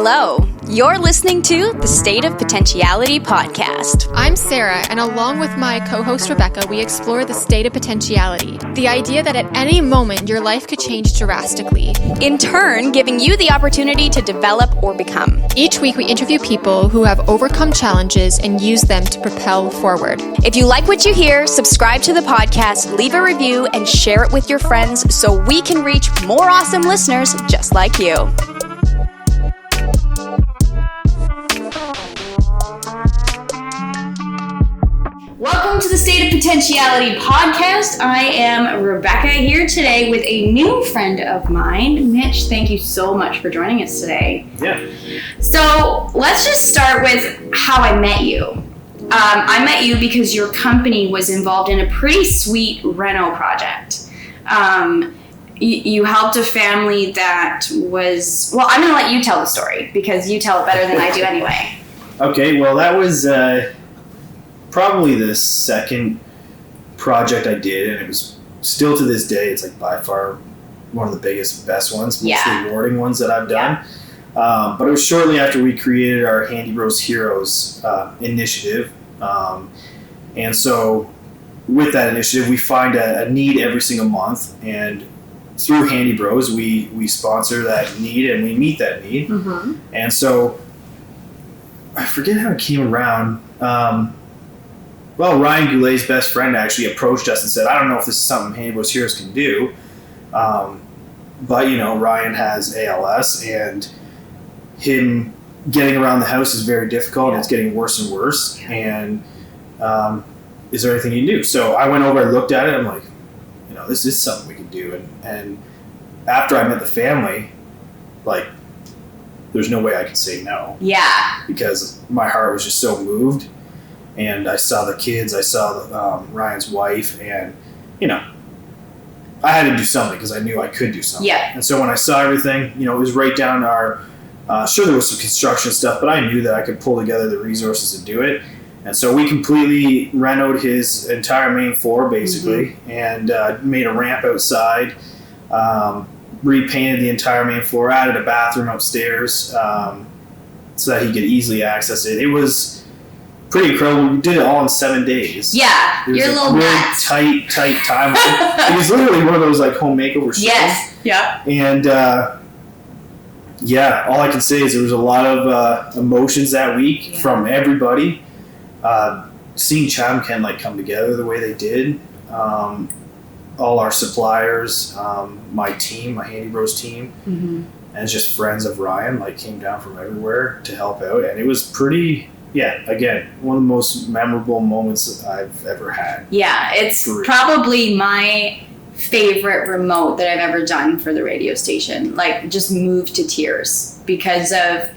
Hello, you're listening to the State of Potentiality podcast. I'm Sarah, and along with my co-host Rebecca, we explore the state of potentiality, the idea that at any moment your life could change drastically. In turn, giving you the opportunity to develop or become. Each week we interview people who have overcome challenges and use them to propel forward. If you like what you hear, subscribe to the podcast, leave a review, and share it with your friends so we can reach more awesome listeners just like you. Welcome to the State of Potentiality podcast. I am Rebecca here today with a new friend of mine, Mitch. Thank you so much for joining us today. Yeah. So let's just start with how I met you. I met you because your company was involved in a pretty sweet reno project. You helped a family that was, well, I'm going to let you tell the story because you tell it better than I do anyway. Okay, well, that was probably the second project I did, and it was still to this day, it's like by far one of the biggest, best ones, most rewarding ones that I've done. Yeah. But it was shortly after we created our Handy Bros Heroes initiative. And so with that initiative, we find a need every single month, and through Handy Bros, we sponsor that need and we meet that need. Mm-hmm. And so I forget how it came around. Well, Ryan Goulet's best friend actually approached us and said, I don't know if this is something Handy Bros Heroes can do, but, you know, Ryan has ALS, and him getting around the house is very difficult. Yeah. It's getting worse and worse, and is there anything you can do? So I went over and looked at it. I'm like, you know, this is something we can do. And after I met the family, like, there's no way I could say no. Yeah. Because my heart was just so moved. And I saw the kids, I saw Ryan's wife, and, you know, I had to do something because I knew I could do something. Yeah. And so when I saw everything, you know, it was right down our, sure there was some construction stuff, but I knew that I could pull together the resources to do it. And so we completely renoed his entire main floor, basically, mm-hmm. and made a ramp outside, repainted the entire main floor, added a bathroom upstairs so that he could easily access it. It was pretty incredible. We did it all in 7 days. Yeah, it was you're a little really nuts. tight time. It was literally one of those like home makeover shows. Yes, yeah. And yeah, all I can say is there was a lot of emotions that week from everybody. Seeing Chatham Kent like come together the way they did, all our suppliers, my team, my Handy Bros team, mm-hmm. and just friends of Ryan like came down from everywhere to help out, and it was pretty. Yeah, again, one of the most memorable moments I've ever had. Yeah, it's probably my favorite remote that I've ever done for the radio station. Like, just moved to tears because of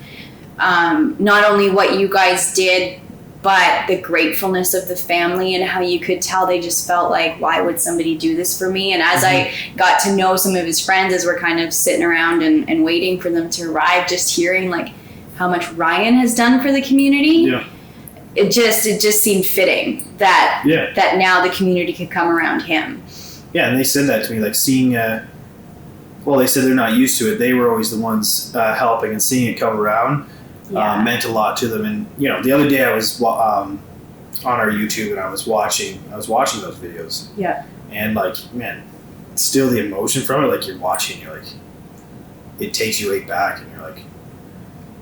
not only what you guys did, but the gratefulness of the family and how you could tell they just felt like, why would somebody do this for me? And as mm-hmm. I got to know some of his friends as we're kind of sitting around and waiting for them to arrive, just hearing like how much Ryan has done for the community, it just seemed fitting that that now the community could come around him. Yeah, and they said that to me, like seeing, well, they said they're not used to it. They were always the ones helping, and seeing it come around meant a lot to them. And, you know, the other day I was on our YouTube and I was watching those videos. Yeah. And, like, man, still the emotion from it, like you're watching, you're like, it takes you right back, and you're like,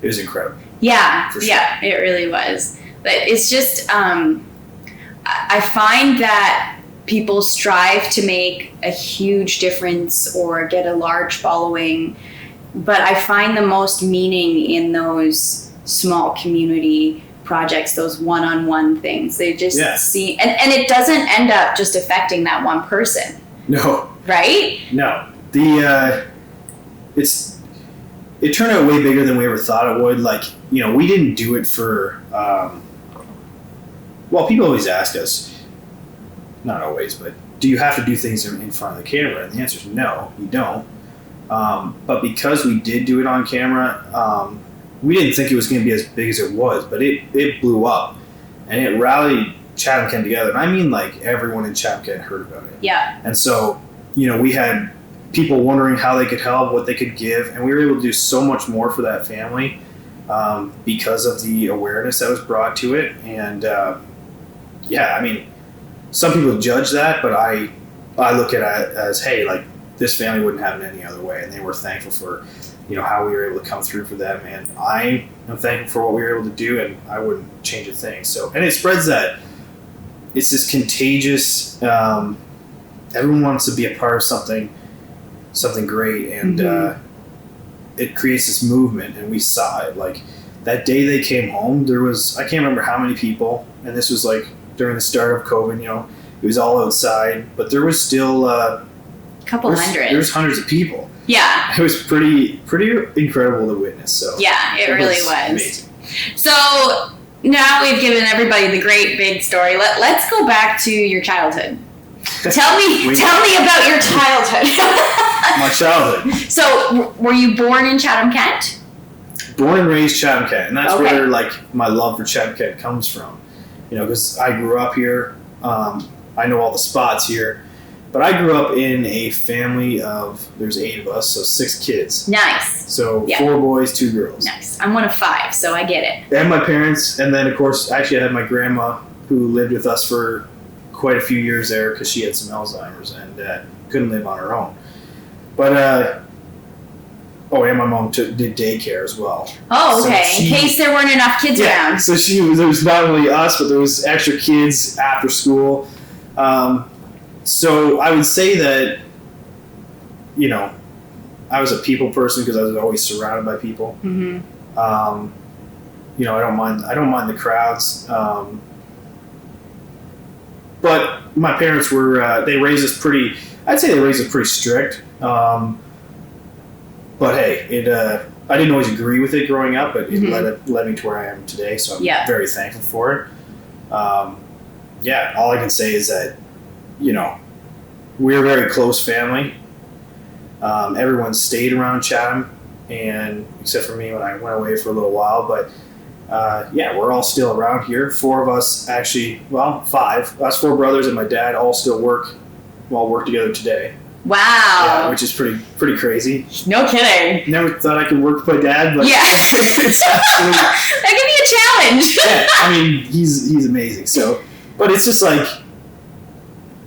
it was incredible. Yeah, for sure. Yeah, it really was. But it's just, I find that people strive to make a huge difference or get a large following, but I find the most meaning in those small community projects, those one-on-one things. They just see, and it doesn't end up just affecting that one person. No. Right? No. It turned out way bigger than we ever thought it would. Like, you know, we didn't do it for, well, people always ask us, not always, but do you have to do things in front of the camera? And the answer is no, you don't. But because we did do it on camera, we didn't think it was going to be as big as it was, but it blew up. And it rallied Chatham Kent together. And I mean, like, everyone in Chatham Kent heard about it. Yeah. And so, you know, we had people wondering how they could help, what they could give, and we were able to do so much more for that family because of the awareness that was brought to it. And I mean, some people judge that, but I look at it as, hey, like, this family wouldn't have it any other way, and they were thankful for, how we were able to come through for them, and I am thankful for what we were able to do, and I wouldn't change a thing. So, and it spreads that. It's this contagious. Everyone wants to be a part of something great, and it creates this movement, and we saw it. Like, that day they came home, there was, I can't remember how many people, and this was like during the start of COVID. It was all outside, but there was still couple hundred. There's hundreds of people. Yeah. It was pretty incredible to witness. So yeah, it really was. Amazing. So now we've given everybody the great big story. Let's go back to your childhood. Tell me about your childhood. My childhood. So were you born in Chatham, Kent? Born and raised Chatham, Kent, and that's where like my love for Chatham, Kent comes from. Because I grew up here. I know all the spots here. But I grew up in a family of, there's 8 of us, so 6 kids. Nice. So 4 boys, 2 girls. Nice. I'm one of 5, so I get it. And my parents, and then of course, actually I had my grandma who lived with us for quite a few years there because she had some Alzheimer's and couldn't live on her own. But, and my mom did daycare as well. Oh, okay. So in case there weren't enough kids around. So there was not only us, but there was extra kids after school. So I would say that, I was a people person because I was always surrounded by people. Mm-hmm. I don't mind the crowds. But my parents were, they raised us pretty strict. But hey, I didn't always agree with it growing up, but it led me to where I am today. So I'm very thankful for it. All I can say is that, we're a very close family. Everyone stayed around Chatham, and except for me when I went away for a little while. But we're all still around here. 4 of us, actually, 5. Us 4 brothers and my dad all still work together today. Wow. Yeah, which is pretty crazy. No kidding. Never thought I could work with my dad, but it's actually, that could be a challenge. Yeah, I mean, he's amazing. So, but it's just like,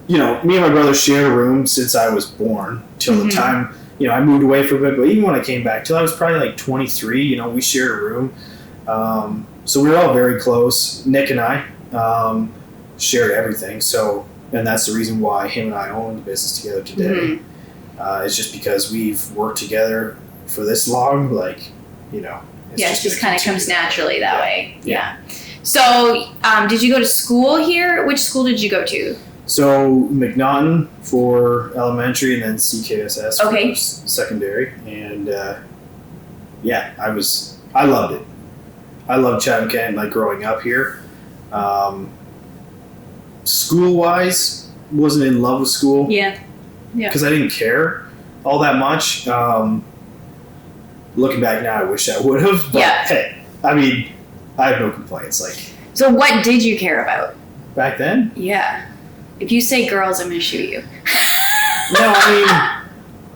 me and my brother shared a room since I was born till the time, I moved away for a bit, but even when I came back till I was probably like 23, we shared a room. So we were all very close. Nick and I shared everything. So, and that's the reason why him and I own the business together today. It's just because we've worked together for this long, it just kind of comes naturally that way. Yeah. So, did you go to school here? Which school did you go to? So, McNaughton for elementary, and then CKSS for secondary. And I loved it. I loved Chatham, Kent, growing up here. School-wise, wasn't in love with school. Yeah. Because I didn't care all that much. Looking back now, I wish I would have. But hey, I mean, I have no complaints. So what did you care about? Back then? Yeah. If you say girls, I'm going to shoot you. No, I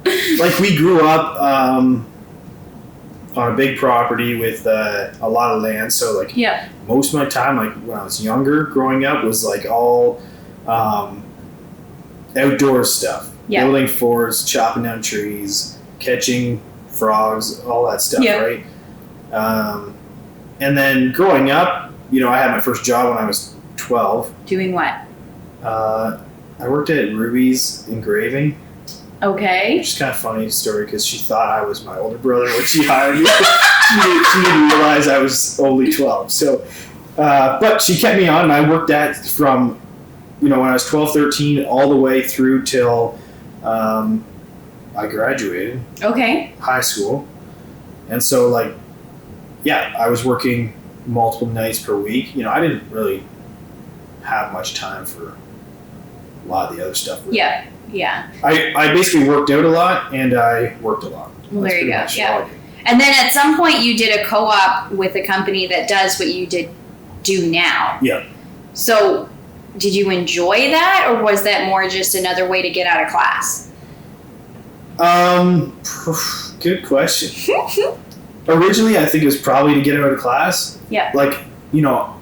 mean, we grew up on a big property with a lot of land. So, most of my time, when I was younger, growing up, was, all outdoor stuff. Yeah. Building forts, chopping down trees, catching frogs, all that stuff, right? And then growing up, I had my first job when I was 12. Doing what? I worked at Ruby's Engraving. Okay. Which is kind of a funny story because she thought I was my older brother when she hired me. she didn't realize I was only 12. So, but she kept me on, and I worked from, when I was 12, 13, all the way through till I graduated. Okay. High school. And so, I was working multiple nights per week. I didn't really have much time for a lot of the other stuff. Yeah. I basically worked out a lot, and I worked a lot. Well, there you go. Yeah. And then at some point you did a co-op with a company that does what you do now. Yeah. So did you enjoy that, or was that more just another way to get out of class? Good question. Originally, I think it was probably to get out of class. Yeah. Like, now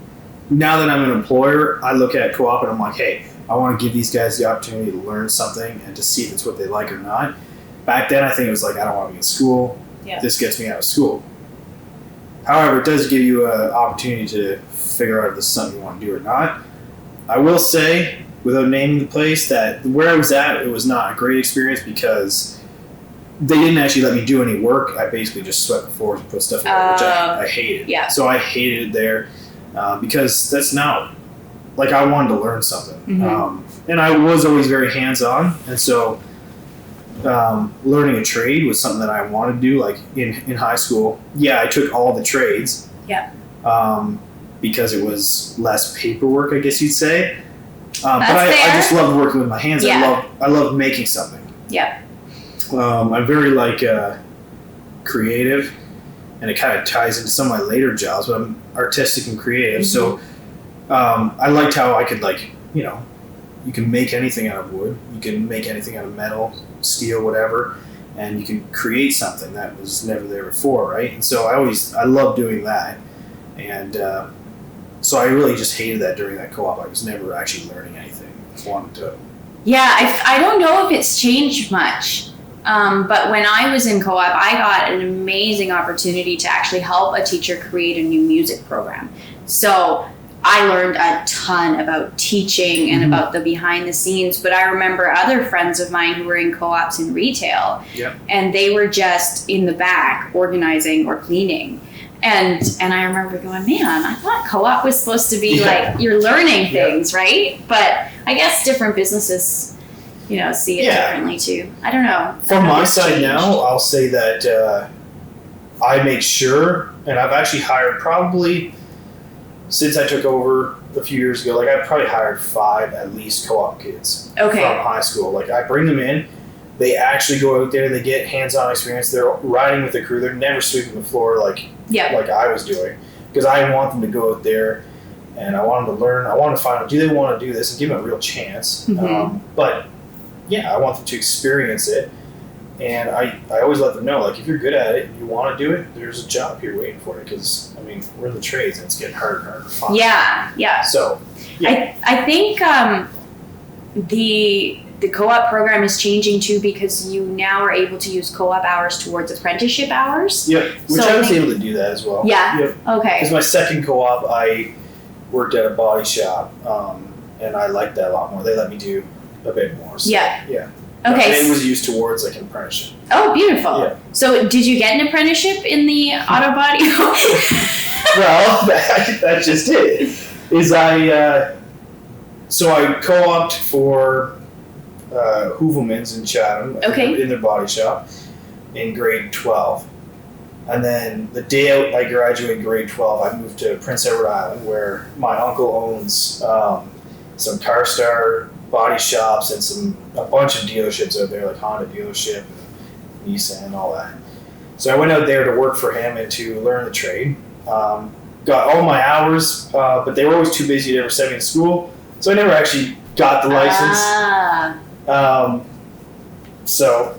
that I'm an employer, I look at co-op and I'm like, hey, I want to give these guys the opportunity to learn something and to see if it's what they like or not. Back then, I think it was like, I don't want to be in school. Yeah. This gets me out of school. However, it does give you an opportunity to figure out if this is something you want to do or not. I will say, without naming the place, that where I was at, it was not a great experience because they didn't actually let me do any work. I basically just swept the floors and put stuff in there, which I hated. Yeah. So I hated it there because that's not, like, I wanted to learn something. Mm-hmm. And I was always very hands-on. And so learning a trade was something that I wanted to do, like in high school. Yeah, I took all the trades. Yeah. Because it was less paperwork, I guess you'd say. But That's I fair. just loved working with my hands. Yeah. I love making something. Yeah. I'm very creative, and it kind of ties into some of my later jobs, but I'm artistic and creative. Mm-hmm. So I liked how I could, you can make anything out of wood, you can make anything out of metal, steel, whatever, and you can create something that was never there before, right? And so I love doing that. And so I really just hated that during that co-op. I was never actually learning anything. I wanted to. Yeah, I don't know if it's changed much. But when I was in co-op, I got an amazing opportunity to actually help a teacher create a new music program. So I learned a ton about teaching and about the behind the scenes, but I remember other friends of mine who were in co-ops in retail, and they were just in the back organizing or cleaning. And I remember going, man, I thought co-op was supposed to be like you're learning things, right? But I guess different businesses, see it differently too. I don't know. From my side now, I'll say that I make sure, and I've actually hired probably, since I took over a few years ago, I've probably hired 5 at least co-op kids from high school. I bring them in, they actually go out there, they get hands-on experience, they're riding with the crew, they're never sweeping the floor like I was doing, because I want them to go out there and I want them to learn. I want to find out, do they want to do this, and give them a real chance. But yeah, I want them to experience it, and I always let them know, if you're good at it and you want to do it, there's a job here waiting for you, because we're in the trades and it's getting harder and harder to find. Yeah. So I think the co-op program is changing too, because you now are able to use co-op hours towards apprenticeship hours. Yep, which I was able to do that as well. Yeah. Yep. Okay. Because my second co-op, I worked at a body shop, and I liked that a lot more. They let me do a bit more. So, yeah. Okay. And it was used towards an apprenticeship. Oh, beautiful. Yeah. So did you get an apprenticeship in the auto body? Well, that just it. So I co-opted for Hoovelmans in Chatham in their body shop in grade 12. And then the day I graduated grade 12, I moved to Prince Edward Island, where my uncle owns some CarStar body shops and a bunch of dealerships out there, like Honda dealership, Nissan, and all that. So I went out there to work for him and to learn the trade. Got all my hours, but they were always too busy to ever send me to school, so I never actually got the license. So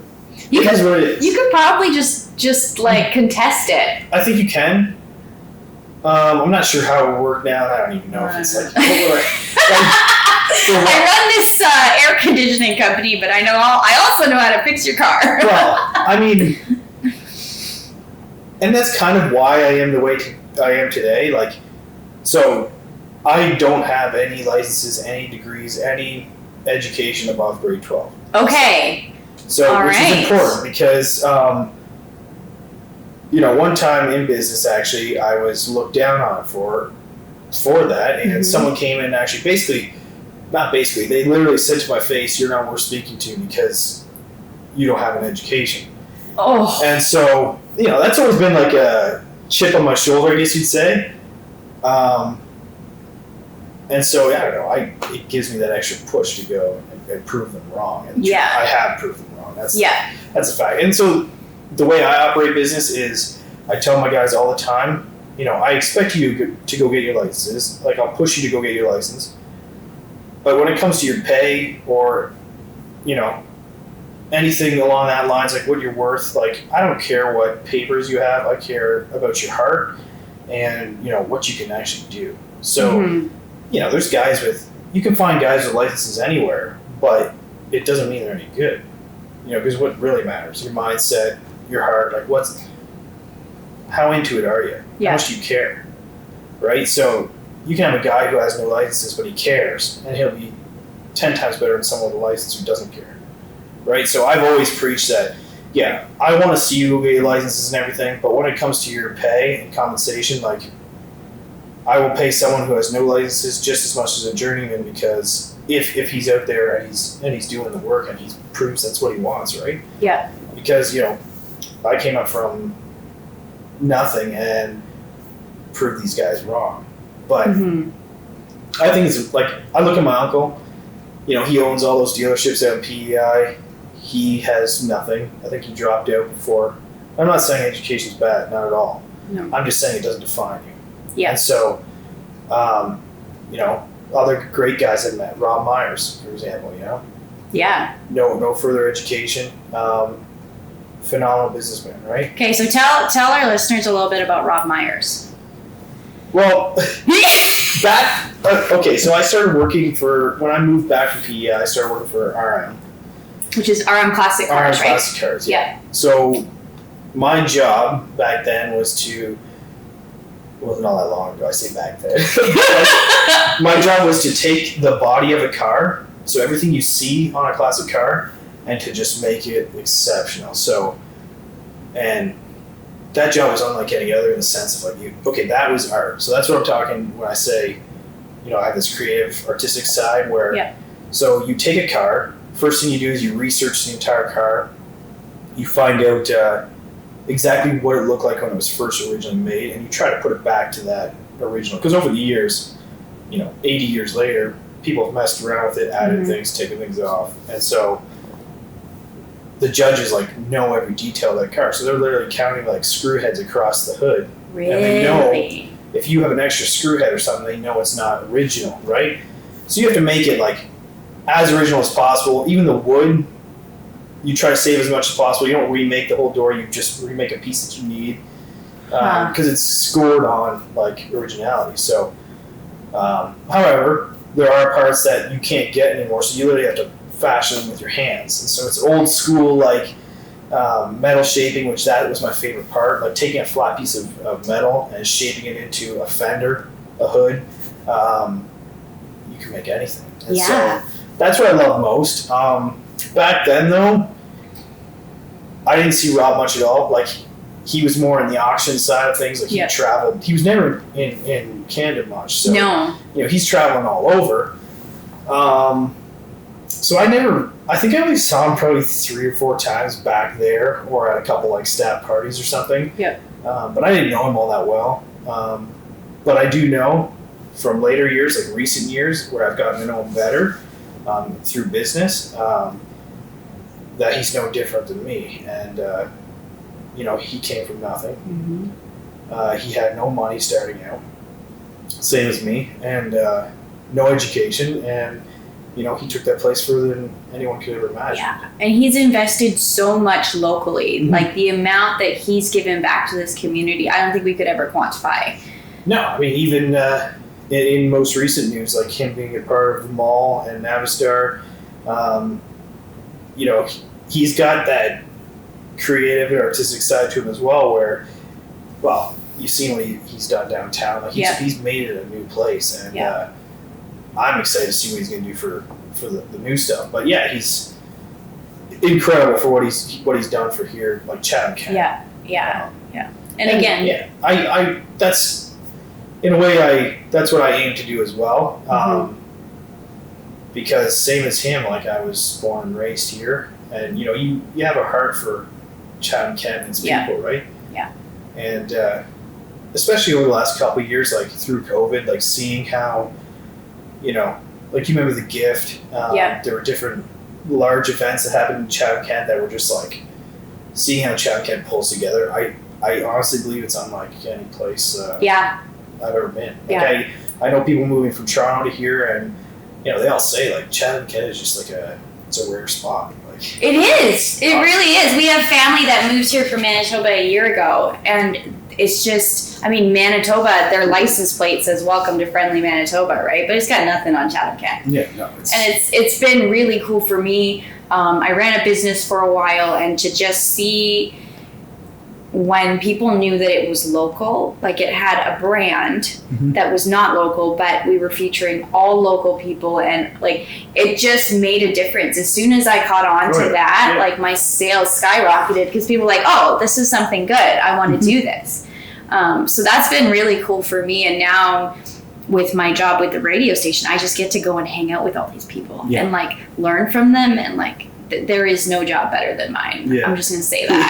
you it is what it is. You could probably just contest it. I think you can. I'm not sure how it would work now. I don't even know if it's I run this air conditioning company, but I also know how to fix your car. Well, and that's kind of why I am the way I am today. So I don't have any licenses, any degrees, any education above grade 12. Okay. So which is important because, one time in business, actually, I was looked down on for that, and someone came in, actually, they literally said to my face, "You're not worth speaking to because you don't have an education." Oh. And so, that's always been like a chip on my shoulder, I guess you'd say. And so, I don't know, it gives me that extra push to go and prove them wrong. And I have proved them wrong. That's a fact. And so the way I operate business is I tell my guys all the time, I expect you to go get your licenses. I'll push you to go get your license. But when it comes to your pay or, anything along that lines, like what you're worth, like I don't care what papers you have, I care about your heart and what you can actually do. So there's guys you can find guys with licenses anywhere, but it doesn't mean they're any good. Because what really matters, your mindset, your heart, like how into it are you? Yeah. How much do you care? Right? So you can have a guy who has no licenses, but he cares, and he'll be 10 times better than someone with a license who doesn't care. Right? So I've always preached that, I want to see you get your licenses and everything, but when it comes to your pay and compensation, like, I will pay someone who has no licenses just as much as a journeyman, because if he's out there and he's doing the work and he proves that's what he wants, right? Yeah. Because, I came up from nothing and proved these guys wrong. But I think it's like, I look at my uncle, he owns all those dealerships out in PEI. He has nothing. I think he dropped out before. I'm not saying education's bad, not at all. No. I'm just saying it doesn't define you. Yeah. And so, other great guys I've met, Rob Myers, for example, Yeah. No further education, phenomenal businessman, right? Okay, so tell our listeners a little bit about Rob Myers. Well, so I started working when I moved back from PEI, I started working for RM. Which is RM Classic Cars, right? RM Classic Cars, yeah. So my job back then was it wasn't all that long ago, I say back then. My job was to take the body of a car, so everything you see on a classic car, and to just make it exceptional. So, and that job was unlike any other in the sense of that was art. So that's what I'm talking when I say, I have this creative, artistic side where, so you take a car, first thing you do is you research the entire car, you find out exactly what it looked like when it was first originally made, and you try to put it back to that original. Because over the years, 80 years later, people have messed around with it, added things, taken things off, and so the judges know every detail of that car. So they're literally counting screw heads across the hood. Really? And they know if you have an extra screw head or something, they know it's not original, right? So you have to make it as original as possible. Even the wood, you try to save as much as possible. You don't remake the whole door, you just remake a piece that you need. Because it's scored on originality. So, however, there are parts that you can't get anymore, so you literally have to fashion them with your hands. And so it's old school metal shaping, which that was my favorite part, taking a flat piece of metal and shaping it into a fender, a hood. You can make anything. And so that's what I love most. Back then though, I didn't see Rob much at all. He was more in the auction side of things. He traveled. He was never in Canada much. So no. He's traveling all over. So I think I only saw him probably 3 or 4 times back there, or at a couple staff parties or something. Yep. But I didn't know him all that well. But I do know from later years, recent years, where I've gotten to know him better through business, that he's no different than me. And, he came from nothing. He had no money starting out, same as me, and no education. And, he took that place further than anyone could ever imagine. Yeah, and he's invested so much locally. The amount that he's given back to this community, I don't think we could ever quantify. No, I mean, even in most recent news, him being a part of the mall and Navistar, he's got that creative and artistic side to him as well, where, you've seen what he's done downtown. He's made it a new place, and I'm excited to see what he's going to do for the new stuff. But he's incredible for what he's done for here, Chatham Kent. And again, I that's in a way that's what I aim to do as well. Because same as him, I was born and raised here, and you have a heart for Chatham Kent and its people, right? Yeah. And especially over the last couple of years, through COVID, seeing how, you remember the Gift. There were different large events that happened in Chatham Kent that were just seeing how Chatham Kent pulls together. I honestly believe it's unlike any place I've ever been. I know people moving from Toronto to here, and they all say Chatham Kent is just it's a rare spot. Like, it is. It really is. We have family that moved here from Manitoba a year ago, and it's just, I mean, Manitoba, their license plate says "Welcome to friendly Manitoba," right? But it's got nothing on Chatham Kent. Yeah, no. And it's been really cool for me. I ran a business for a while, and to just see when people knew that it was local, like it had a brand that was not local, but we were featuring all local people, and like it just made a difference. As soon as I caught on to that, like my sales skyrocketed because people were like, oh, this is something good. I want to do this. So that's been really cool for me. And now with my job with the radio station, I just get to go and hang out with all these people and like learn from them, and like there is no job better than mine. I'm just going to say that.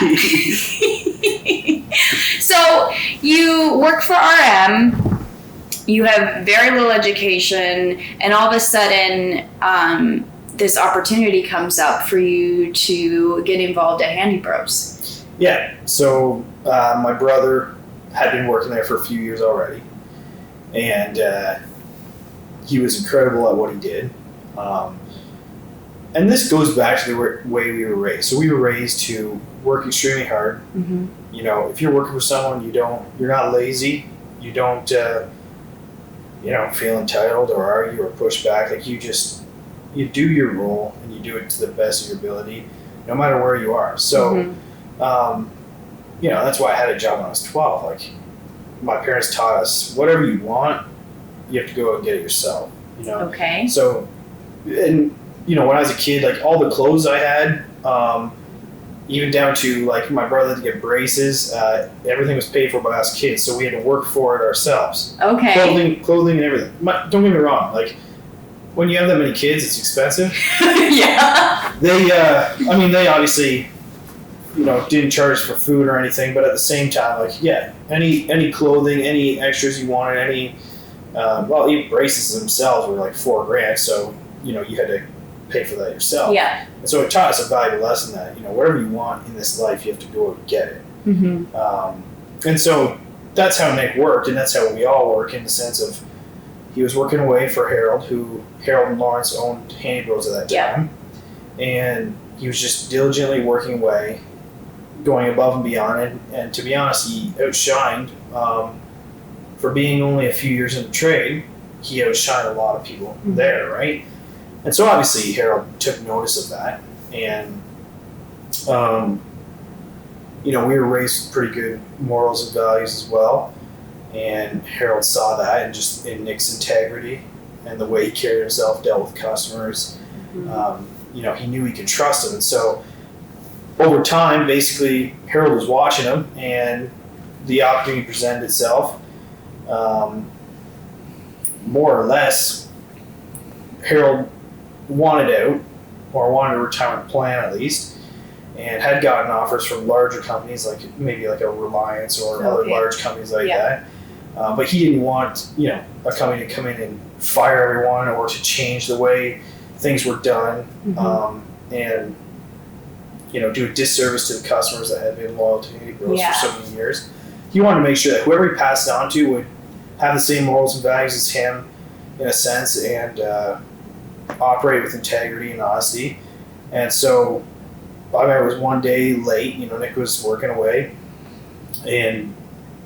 So you work for RM, you have very little education, and all of a sudden this opportunity comes up for you to get involved at Handy Bros. Yeah, so my brother had been working there for a few years already, and he was incredible at what he did. And this goes back to the way we were raised. So we were raised to work extremely hard. You know, if you're working for someone, you're not lazy. You don't, feel entitled or argue or push back. Like you do your role and you do it to the best of your ability, no matter where you are. So, that's why I had a job when I was 12. Like my parents taught us, whatever you want, you have to go and get it yourself. Okay. So, and when I was a kid, like all the clothes I had, even down to like my brother to get braces, everything was paid for by us kids, so we had to work for it ourselves. Okay. Clothing and everything. Don't get me wrong, like when you have that many kids, it's expensive. Yeah. They obviously, didn't charge for food or anything, but at the same time, like any clothing, any extras you wanted, even braces themselves were like $4,000, so you had to pay for that yourself. Yeah. And so it taught us a valuable lesson that, whatever you want in this life, you have to go and get it. And so that's how Nick worked, and that's how we all work, in the sense of he was working away for Harold and Lawrence owned Handy Bros at that time. And he was just diligently working away, going above and beyond. And to be honest, he outshined, for being only a few years in the trade, he outshined a lot of people there, right? And so obviously Harold took notice of that, and we were raised with pretty good morals and values as well, and Harold saw that, and just in Nick's integrity and the way he carried himself, dealt with customers. He knew he could trust him, and so over time, basically Harold was watching him, and the opportunity presented itself. More or less, Harold wanted out, or wanted a retirement plan at least, and had gotten offers from larger companies, like maybe like a Reliance or other large companies like that. But he didn't want, a company to come in and fire everyone, or to change the way things were done, and do a disservice to the customers that had been loyal to Handy Bros for so many years. He wanted to make sure that whoever he passed it on to would have the same morals and values as him, in a sense, and operate with integrity and honesty. And so I remember it was one day late, Nick was working away, and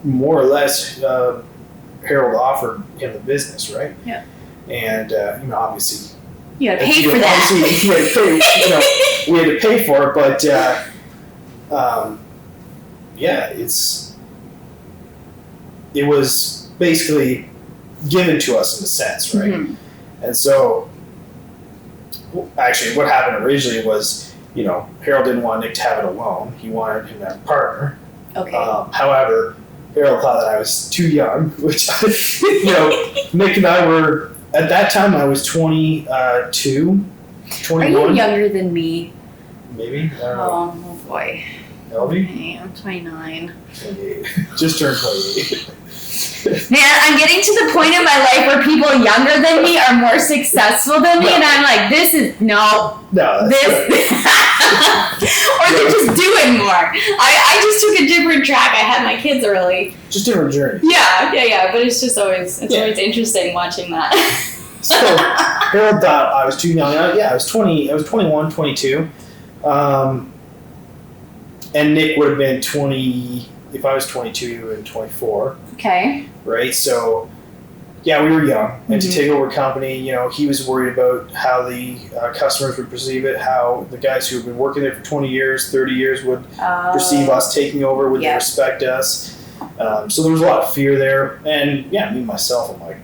more or less Harold offered him the business, right? Yeah. And obviously you had to pay for that. We had to pay for it, but it was basically given to us in a sense, right? And so actually what happened originally was, Harold didn't want Nick to have it alone. He wanted him to have a partner. Okay. However, Harold thought that I was too young, which, Nick and I were, at that time I was 22, 21. Are you younger than me? Maybe. I don't know. Oh boy. Elvie? I'm 29. 28. Just turned 28. Man, I'm getting to the point in my life where people younger than me are more successful than me, and I'm like, this is, no, this, or they're just doing more. I just took a different track. I had my kids early. Just different journey. Yeah, but it's just always, always interesting watching that. So, Harold thought I was too young. I was 21, 22. And Nick would have been 20, if I was 22, he would have been 24. Okay. Right? So, yeah, we were young. And to take over a company, you know, he was worried about how the customers would perceive it, how the guys who had been working there for 20 years, 30 years would perceive us taking over, would they respect us. So there was a lot of fear there. And, yeah, me, myself, I'm like,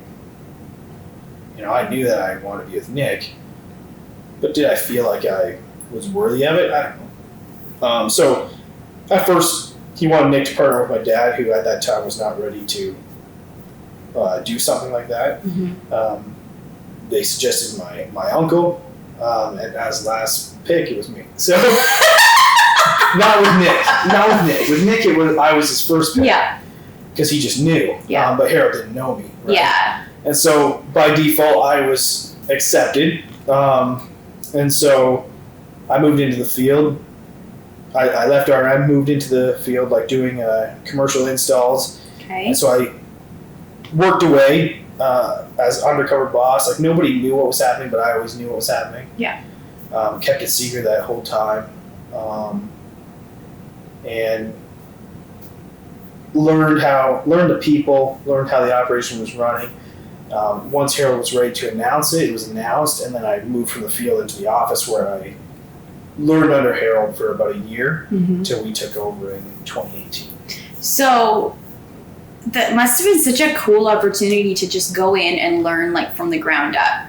you know, I knew that I wanted to be with Nick. But did I feel like I was worthy of it? I don't know. So at first, he wanted Nick to partner with my dad, who at that time was not ready to do something like that. They suggested my uncle, and as last pick, it was me. So not with Nick. With Nick, I was his first pick. Yeah. Because he just knew. Yeah. But Harold didn't know me. Right? Yeah. And so by default, I was accepted. And so I moved into the field. I left RM, moved into the field, like doing commercial installs. Okay. And so I worked away as undercover boss. Like nobody knew what was happening, but I always knew what was happening. Yeah. Kept it secret that whole time. And learned the people, learned how the operation was running. Once Harold was ready to announce it, it was announced, and then I moved from the field into the office where I learned under Harold for about a year till we took over in 2018. So that must have been such a cool opportunity to just go in and learn like from the ground up.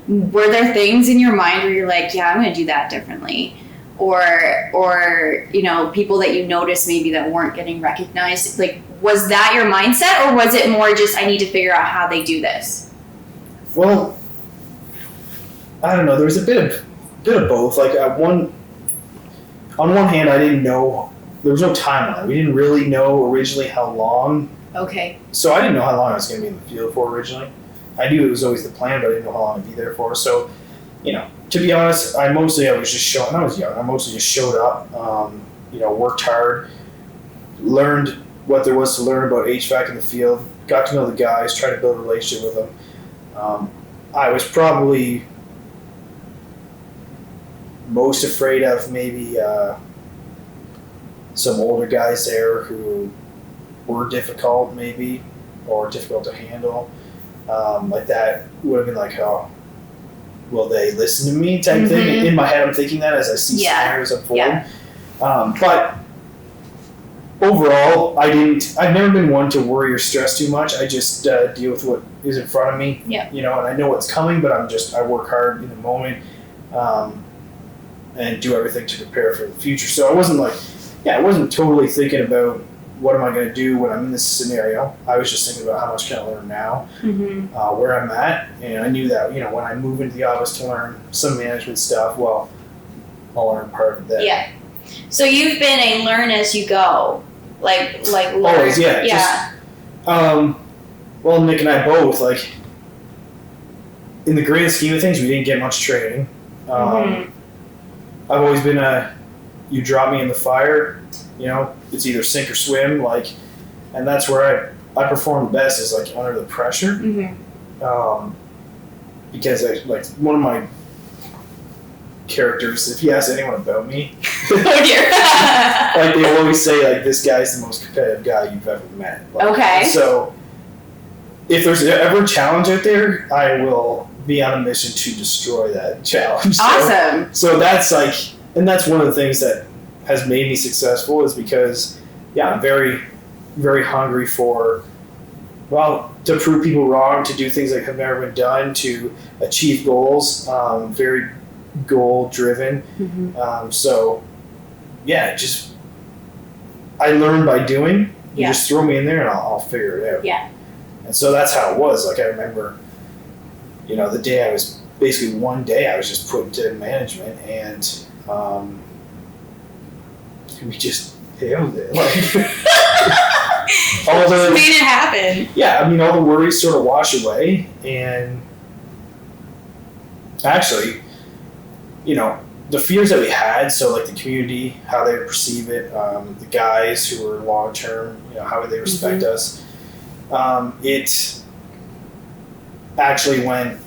Were there things in your mind where you're like, yeah, I'm going to do that differently? Or, you know, people that you noticed maybe that weren't getting recognized? Like, was that your mindset, or was it more just, I need to figure out how they do this? Well, I don't know. There was a bit of both. Like on one hand, I didn't know, there was no timeline. We didn't really know originally how long. Okay. So I didn't know how long I was going to be in the field for originally. I knew it was always the plan, but I didn't know how long I'd be there for. So, you know, to be honest, I was just showing, I was young. I mostly just showed up, you know, worked hard, learned what there was to learn about HVAC in the field, got to know the guys, tried to build a relationship with them. I was probably most afraid of maybe some older guys there who were difficult maybe, or difficult to handle. Like that would have been like, oh, will they listen to me type thing. In my head, I'm thinking that as I see scenarios unfold. Yeah. But overall, I've never been one to worry or stress too much. I just deal with what is in front of me, you know, and I know what's coming, but I work hard in the moment, and do everything to prepare for the future. So I wasn't totally thinking about what am I going to do when I'm in this scenario. I was just thinking about how much can I learn now, where I'm at, and I knew that, you know, when I move into the office to learn some management stuff, well, I'll learn part of that. Yeah. So you've been a learn as you go, like learn. Always, yeah. Yeah. Well, Nick and I both, like, in the grand scheme of things, we didn't get much training. I've always been you drop me in the fire, you know, it's either sink or swim, like, and that's where I perform best is like under the pressure. Because one of my characters, if you ask anyone about me, like they always say like, this guy's the most competitive guy you've ever met. Like, okay. So if there's ever a challenge out there, I will be on a mission to destroy that challenge. Awesome. So that's like, and that's one of the things that has made me successful is because, I'm very, very hungry for, to prove people wrong, to do things that have never been done, to achieve goals, very goal driven. I learn by doing. You just throw me in there and I'll figure it out. Yeah. And so that's how it was. Like I remember, you know, the day I was basically one day I was just put into management and we just nailed it. Like all the made it happen. Yeah, I mean all the worries sort of wash away, and actually, you know, the fears that we had, so like the community, how they would perceive it, the guys who were long term, you know, how would they respect us? It actually went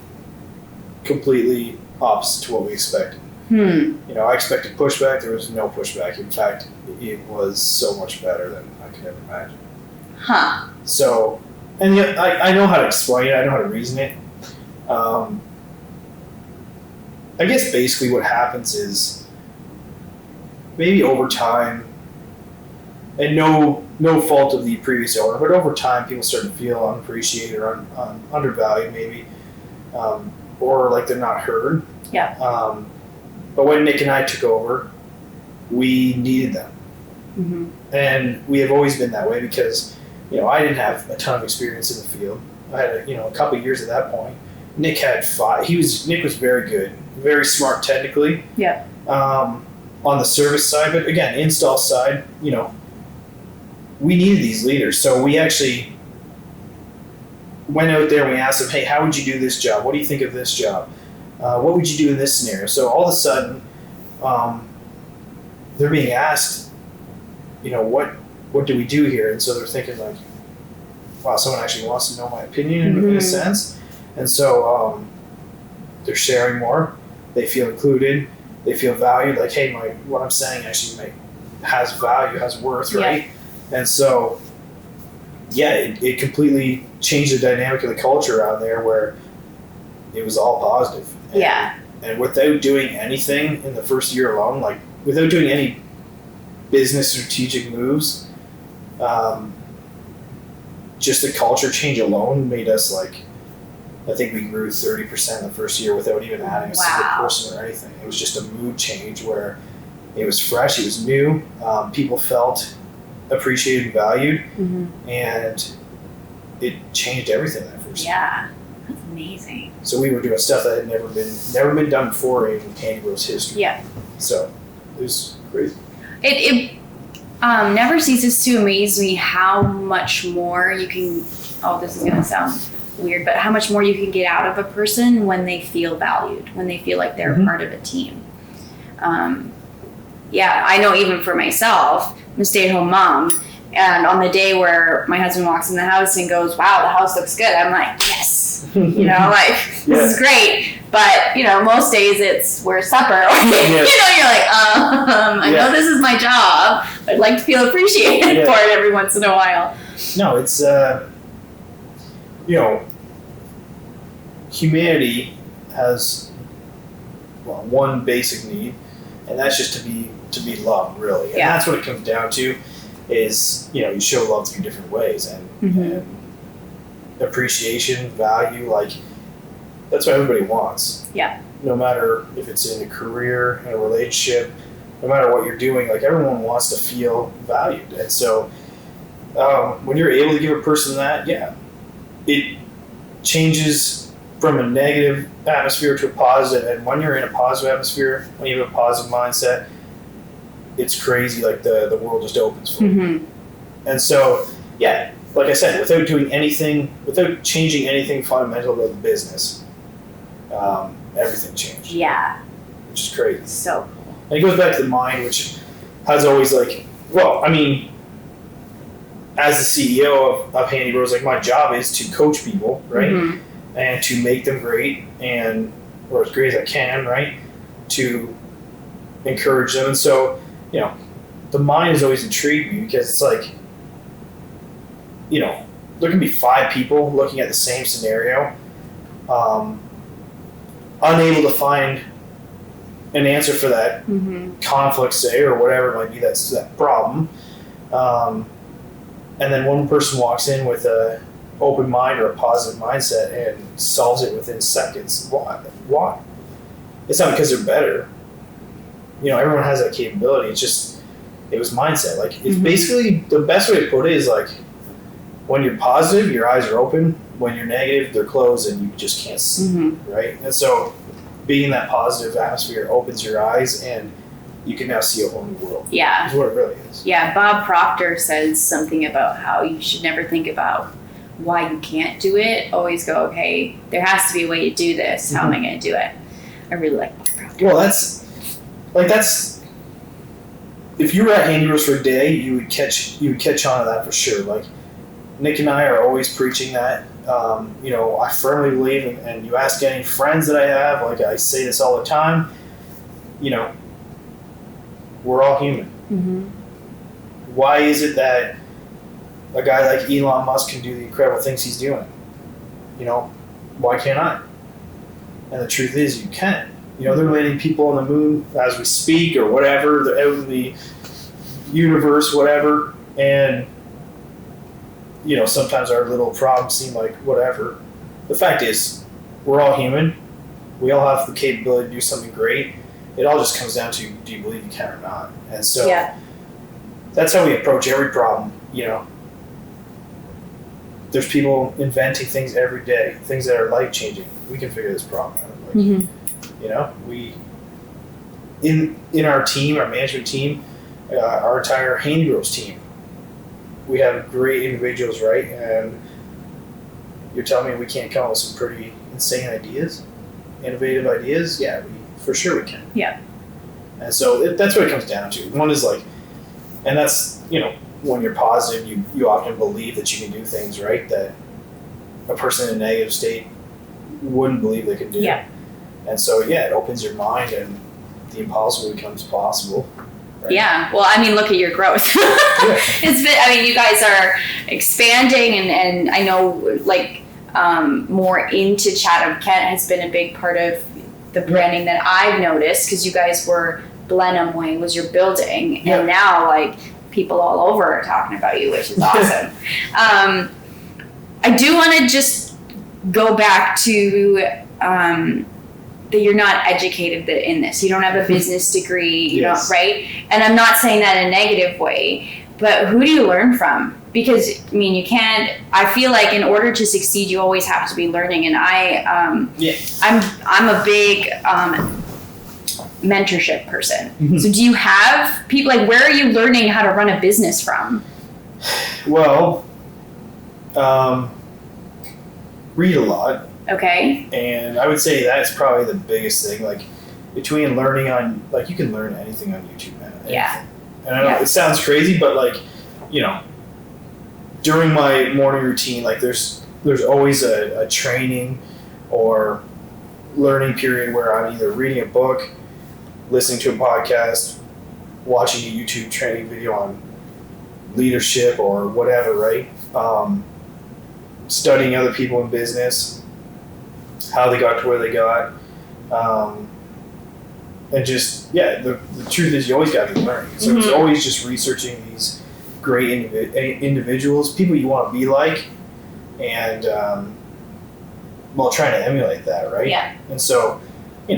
completely opposite to what we expected. You know, I expected pushback. There was no pushback. In fact, it was so much better than I could ever imagine. Huh. So, and yet I know how to explain it. I know how to reason it. I guess basically what happens is maybe over time, and no fault of the previous owner, but over time people start to feel unappreciated or undervalued maybe, or like they're not heard. Yeah. But when Nick and I took over, we needed them. Mm-hmm. And we have always been that way because, you know, I didn't have a ton of experience in the field. I had, a couple of years at that point. Nick had 5. Nick was very good, very smart technically. Yeah. On the service side, but again, install side, you know, we needed these leaders. So we actually went out there and we asked them, hey, how would you do this job? What do you think of this job? What would you do in this scenario? So all of a sudden, they're being asked, you know, what do we do here? And so they're thinking like, wow, someone actually wants to know my opinion in a sense. And so they're sharing more. They feel included. They feel valued. Like, hey, what I'm saying actually has value, has worth, right? Yeah. And so, yeah, it completely changed the dynamic of the culture around there where it was all positive. And without doing anything in the first year alone, like without doing any business strategic moves, just the culture change alone made us like, I think we grew 30% the first year without even adding a single person or anything. It was just a mood change where it was fresh, it was new, people felt appreciated and valued, and it changed everything that first year. Yeah, that's amazing. So we were doing stuff that had never been done before in Candy Rose history. Yeah. So it was crazy. It never ceases to amaze me how much more you can, this is going to sound weird, but how much more you can get out of a person when they feel valued, when they feel like they're part of a team. I know even for myself, I'm a stay-at-home mom, and on the day where my husband walks in the house and goes, wow, the house looks good, I'm like, yes, this is great. But, most days it's, where's supper? You're like, I know this is my job. I'd like to feel appreciated for it every once in a while. No, it's, humanity has one basic need, and that's just to be loved, really. And that's what it comes down to is, you show love through different ways, and appreciation, value, like that's what everybody wants. Yeah. No matter if it's in a career, in a relationship, no matter what you're doing, like everyone wants to feel valued. And so when you're able to give a person that, it changes from a negative atmosphere to a positive. And when you're in a positive atmosphere, when you have a positive mindset, it's crazy. Like the world just opens for you. And so, like I said, without changing anything fundamental about the business, everything changed. Yeah. Which is crazy. So cool. And it goes back to the mind, which has always as the CEO of Handy Rose, my job is to coach people, right? And to make them great or as great as I can, right? To encourage them. And so, the mind has always intrigued me because it's like, there can be 5 people looking at the same scenario, unable to find an answer for that conflict, say, or whatever it might be, that's that problem. And then one person walks in with a open mind or a positive mindset and solves it within seconds. Why? It's not because they're better. Everyone has that capability. It's just, it was mindset. It's basically, the best way to put it is when you're positive, your eyes are open. When you're negative, they're closed and you just can't see, right? And so being in that positive atmosphere opens your eyes and you can now see a whole new world. Yeah. Is what it really is. Yeah, Bob Proctor says something about how you should never think about why you can't do it. Always go, okay, there has to be a way to do this. How am I going to do it? I really like Bob Proctor. Well, that's if you were at Handy Rose for a day, you would catch on to that for sure. Nick and I are always preaching that. I firmly believe, and you ask any friends that I have, I say this all the time, we're all human. Mm-hmm. Why is it that a guy like Elon Musk can do the incredible things he's doing? Why can't I? And the truth is, you can. They're landing people on the moon as we speak or whatever. They're out in the universe, whatever. And, sometimes our little problems seem like whatever. The fact is, we're all human. We all have the capability to do something great. It all just comes down to, do you believe you can or not? And so that's how we approach every problem, There's people inventing things every day, things that are life-changing. We can figure this problem out. We in our team, our management team, our entire Handy Bros team, we have great individuals, right? And you're telling me we can't come up with some pretty insane ideas, innovative ideas? Yeah, for sure we can. Yeah. And so that's what it comes down to. One is and that's, when you're positive, you often believe that you can do things, right, that a person in a negative state wouldn't believe they could do. Yeah. And so, it opens your mind and the impossible becomes possible. Right? Yeah. Well, look at your growth. It's been, you guys are expanding and I know more into Chatham Kent has been a big part of the branding that I've noticed, because you guys were Blenheim Wing was your building and now people all over are talking about you, which is awesome. I do want to just go back to that you're not educated in this. You don't have a business degree, you know, right? And I'm not saying that in a negative way, but who do you learn from? Because you can't. I feel like in order to succeed, you always have to be learning. And I'm a big mentorship person. Mm-hmm. So do you have people where are you learning how to run a business from? Well, read a lot. Okay. And I would say that's probably the biggest thing. Between learning on, you can learn anything on YouTube now. Anything. Yeah. And I know it sounds crazy, but during my morning routine, there's always a training or learning period where I'm either reading a book, listening to a podcast, watching a YouTube training video on leadership or whatever, right? Studying other people in business, how they got to where they got. And just, the truth is you always got to be learning. So it's always just researching these great individuals, people you want to be like, and, trying to emulate that, right? Yeah. And so, you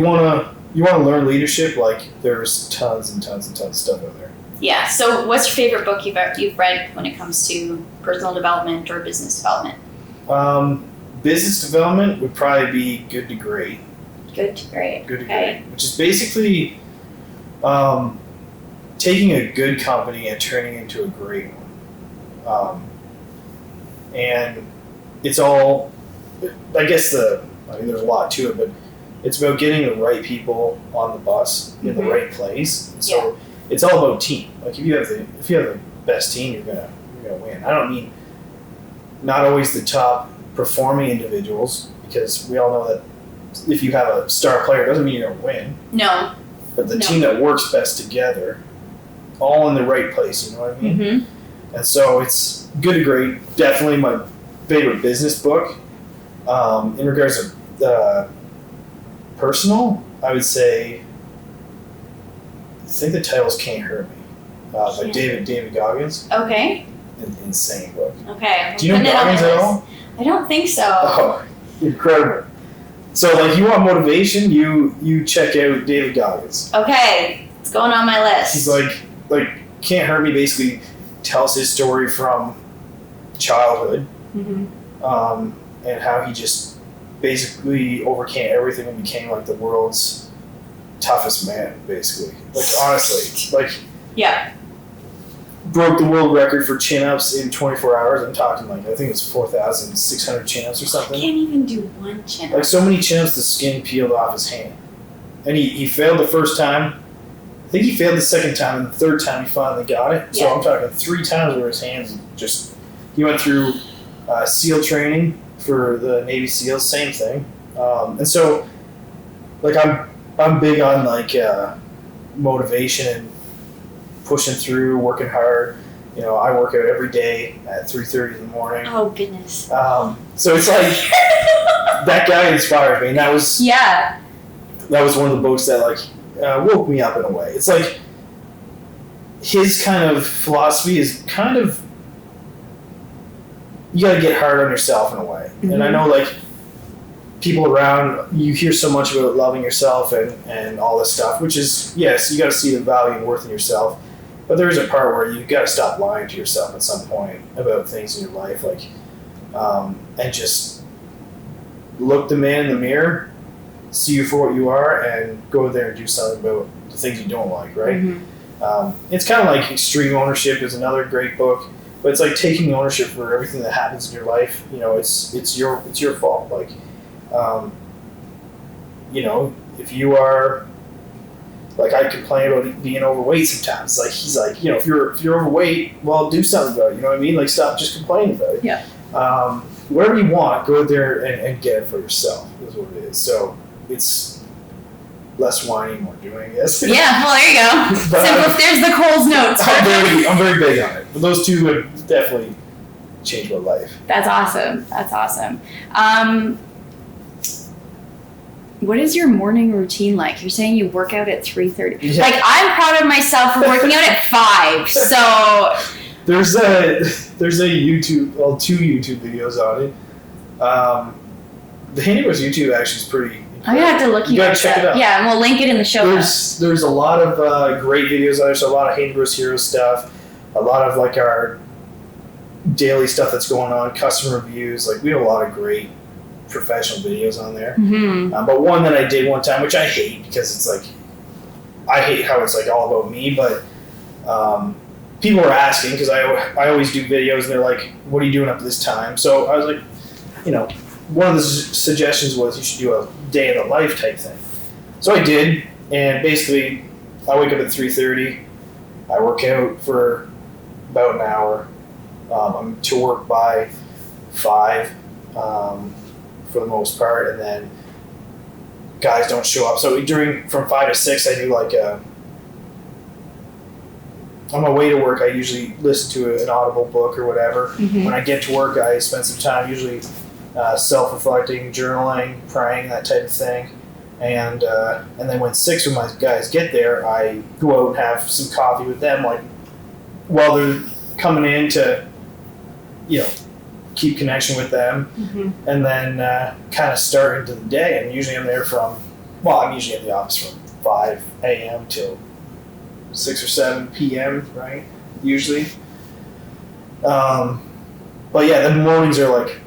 want to learn leadership, there's tons and tons and tons of stuff out there. Yeah. So what's your favorite book you've read when it comes to personal development or business development? Business development would probably be Good to Great. Good to Great. Good to Great. Which is basically taking a good company and turning it into a great one. And it's all, I guess there's a lot to it, but it's about getting the right people on the bus in the right place. So it's all about team. If you have the best team, you're gonna win. I don't mean not always the top performing individuals, because we all know that if you have a star player, it doesn't mean you're gonna win. No. But the team that works best together, all in the right place. You know what I mean? Mm-hmm. And so it's Good to Great. Definitely my favorite business book. In regards to personal, I would say, I think the title's Can't Hurt Me, by David Goggins. Okay. Insane book. Okay. Do you know Goggins at all? I don't think so. Oh, incredible. So, you want motivation, you check out David Goggins. Okay. It's going on my list. He's Can't Hurt Me basically tells his story from childhood, and how he just basically overcame everything and became the world's toughest man, basically. Honestly, broke the world record for chin-ups in 24 hours. I'm talking I think it was 4,600 chin-ups or something. I can't even do one chin-up. So many chin-ups, the skin peeled off his hand. And he failed the first time. I think he failed the second time, and the third time he finally got it. So I'm talking 3 times where his hands he went through SEAL training for the Navy SEALs, same thing. And so, I'm big on like motivation and pushing through, working hard. You know, I work out every day at 3:30 in the morning. Oh goodness. So it's like that guy inspired me, and that was one of the books that like woke me up in a way. It's like his kind of philosophy is kind of, you got to get hard on yourself in a way. Mm-hmm. And I know like people around, you hear so much about loving yourself and all this stuff, which is, yes, you got to see the value and worth in yourself. But there is a part where you've got to stop lying to yourself at some point about things in your life, like, and just look the man in the mirror, see you for what you are, and go there and do something about the things you don't like, right? Mm-hmm. It's kind of like Extreme Ownership is another great book, but it's like taking ownership for everything that happens in your life. You know, it's your fault. Like, you know, if you are, like, I complain about being overweight sometimes. Like, he's like, you know, if you're overweight, well, do something about it. You know what I mean? Like, stop just complaining about it. Yeah. Whatever you want, go out there and get it for yourself, is what it is. So it's less whining, more doing, I guess. Yeah, well, there you go. Simple. There's the Coles notes. I'm very big on it. But those two would definitely change my life. That's awesome. That's awesome. What is your morning routine like? You're saying you work out at 3:30. Yeah. Like, I'm proud of myself for working out at 5. So there's a YouTube, well, 2 YouTube videos on it. The Handy Bros YouTube actually is pretty incredible. I'm gonna have to look you guys check it out. Yeah, and we'll link it in the show notes. There's a lot of great videos on there. So a lot of Handy Bros Hero stuff, a lot of like our daily stuff that's going on, customer reviews. Like, we have a lot of great professional videos on there. Mm-hmm. But one that I did one time, which I hate because it's like, I hate how it's like all about me, but people were asking, because I always do videos and they're like, what are you doing up to this time? So I was like, you know, one of the suggestions was you should do a day in the life type thing. So I did, and basically I wake up at 3:30, I work out for about an hour, I'm to work by 5, for the most part, and then guys don't show up. So from 5 to 6, I do like on my way to work, I usually listen to an Audible book or whatever. Mm-hmm. When I get to work, I spend some time usually self-reflecting, journaling, praying, that type of thing. And then when 6 of my guys get there, I go out and have some coffee with them, like, while they're coming in to, you know, keep connection with them. Mm-hmm. And then kind of start into the day. And usually I'm there I'm usually at the office from 5 a.m. till 6 or 7 p.m., right? Usually. But yeah, the mornings are like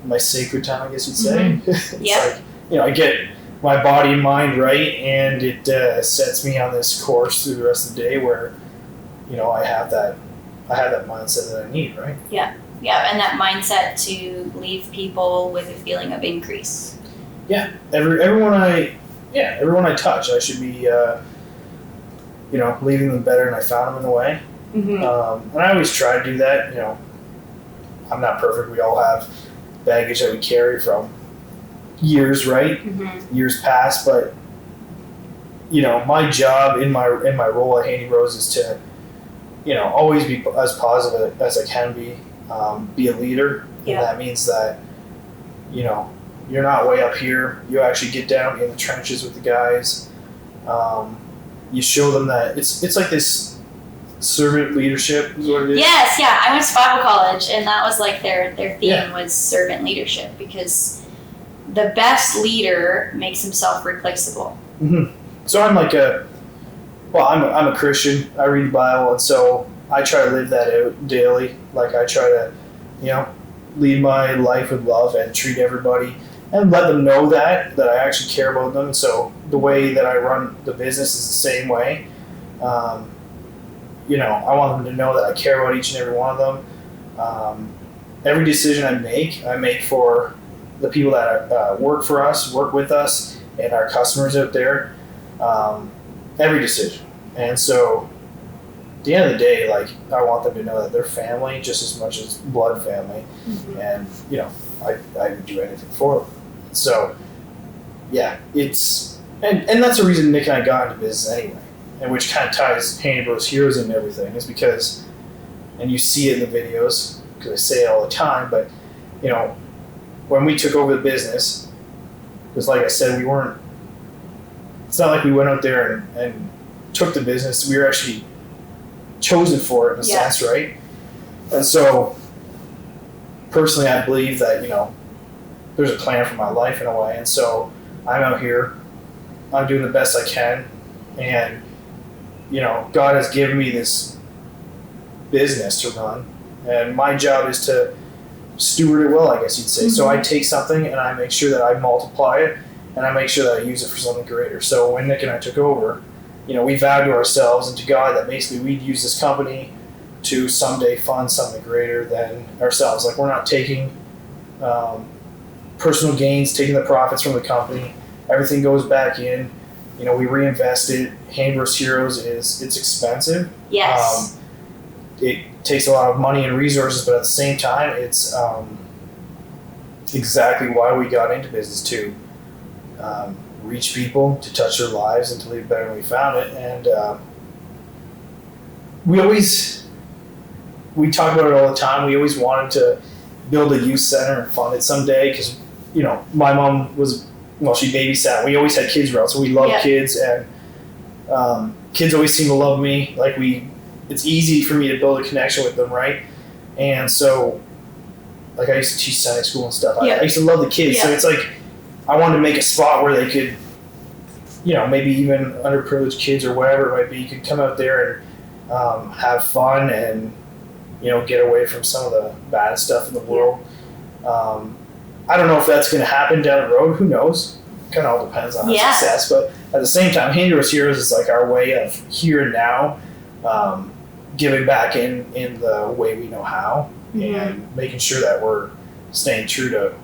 my sacred time, I guess you'd say. Mm-hmm. It's like, you know, I get my body and mind right, and it sets me on this course through the rest of the day where, you know, I have that mindset that I need, right? Yeah. Yeah, and that mindset to leave people with a feeling of increase. Yeah, everyone I touch, I should be, you know, leaving them better than I found them in a way. Mm-hmm. And I always try to do that. You know, I'm not perfect. We all have baggage that we carry from years, right? Mm-hmm. Years past, but you know, my job in my role at Handy Bros is to, you know, always be as positive as I can be a leader. Yeah. And that means that, you know, you're not way up here. You actually get down in the trenches with the guys. You show them that it's like this servant leadership is what it is. Yes, yeah. I went to Bible college, and that was like their theme was servant leadership, because the best leader makes himself replaceable. Mm-hmm. So I'm like I'm a Christian. I read the Bible, and so I try to live that out daily. Like, I try to, you know, lead my life with love and treat everybody and let them know that I actually care about them. So the way that I run the business is the same way. You know, I want them to know that I care about each and every one of them. Every decision I make for the people that work for us, work with us, and our customers out there. Every decision. And so at the end of the day, like, I want them to know that they're family just as much as blood family. Mm-hmm. And, you know, I would do anything for them. So, yeah, it's And that's the reason Nick and I got into business anyway, and which kind of ties Handy Bros Heroes and everything, is because, and you see it in the videos, because I say it all the time, but, you know, when we took over the business, because like I said, it's not like we went out there and took the business, we were actually chosen for it in a sense, right? And so, personally, I believe that, you know, there's a plan for my life in a way, and so I'm out here, I'm doing the best I can, and, you know, God has given me this business to run, and my job is to steward it well, I guess you'd say. So I take something and I make sure that I multiply it, and I make sure that I use it for something greater. So when Nick and I took over, you know, we vowed to ourselves and to God that basically we'd use this company to someday fund something greater than ourselves. Like, we're not taking personal gains, taking the profits from the company. Everything goes back in. You know, we reinvest it. Handy Bros Heroes it's expensive. Yes. It takes a lot of money and resources, but at the same time, it's exactly why we got into business, to reach people, to touch their lives, and to live better than we found it. And we talk about it all the time. We always wanted to build a youth center and fund it someday, because, you know, my mom she babysat. We always had kids around, so we love kids, and kids always seem to love me. Like, it's easy for me to build a connection with them, right? And so, like, I used to teach Sunday school and stuff. I used to love the kids, so it's like I wanted to make a spot where they could, you know, maybe even underprivileged kids or whatever it might be, could come out there and have fun and, you know, get away from some of the bad stuff in the world. I don't know if that's going to happen down the road. Who knows? Kind of all depends on our success. But at the same time, Handy Bros Heroes is like our way of here and now, giving back in the way we know how, and making sure that we're staying true to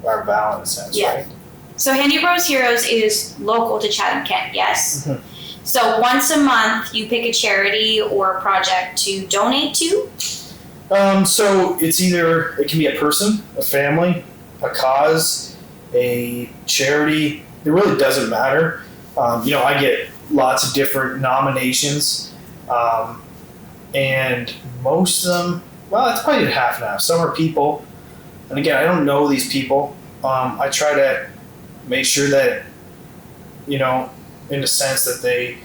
our vow in a sense, right? So Handy Bros Heroes is local to Chatham-Kent, yes? Mm-hmm. So once a month, you pick a charity or a project to donate to? So it can be a person, a family, a cause, a charity. It really doesn't matter. You know, I get lots of different nominations, and most of them, well, it's probably half and half. Some are people, and again, I don't know these people. I try to make sure that, you know, in the sense that they,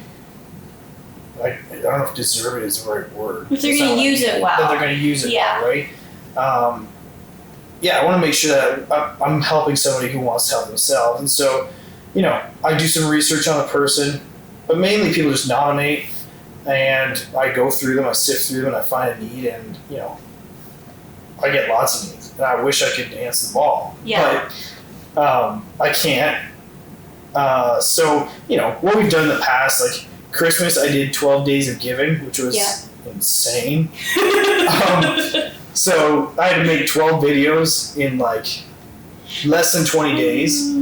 I don't know if deserve it is the right word. If they're going to use it well. That they're going to use it well, right? I want to make sure that I'm helping somebody who wants to help themselves. And so, you know, I do some research on the person, but mainly people just nominate, and I go through them, I sift through them, and I find a need, and, you know, I get lots of needs. And I wish I could answer them all. Yeah. But I can't. So, you know, what we've done in the past, like Christmas, I did 12 days of giving, which was insane. So I had to make 12 videos in like less than 20 days.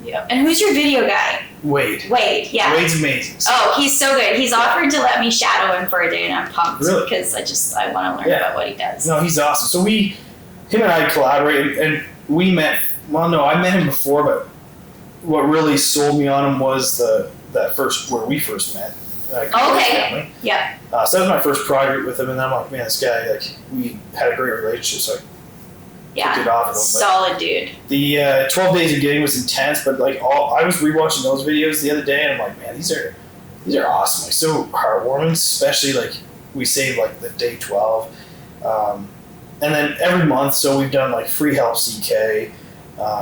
Yeah. And who's your video guy? Wade, yeah. Wade's amazing. Oh, he's so good. He's offered to let me shadow him for a day, and I'm pumped because I want to learn about what he does. No, he's awesome. So him and I collaborated, and we met. Well, no, I met him before, but what really sold me on him was where we first met. Okay. Yeah. So that was my first project with him, and I'm like, man, this guy, like, we had a great relationship, so I took it off of him. Solid dude. The 12 days of giving was intense, but like I was rewatching those videos the other day, and I'm like, man, these are awesome, like so heartwarming, especially like we saved like the day 12, and then every month, so we've done like Free Help CK,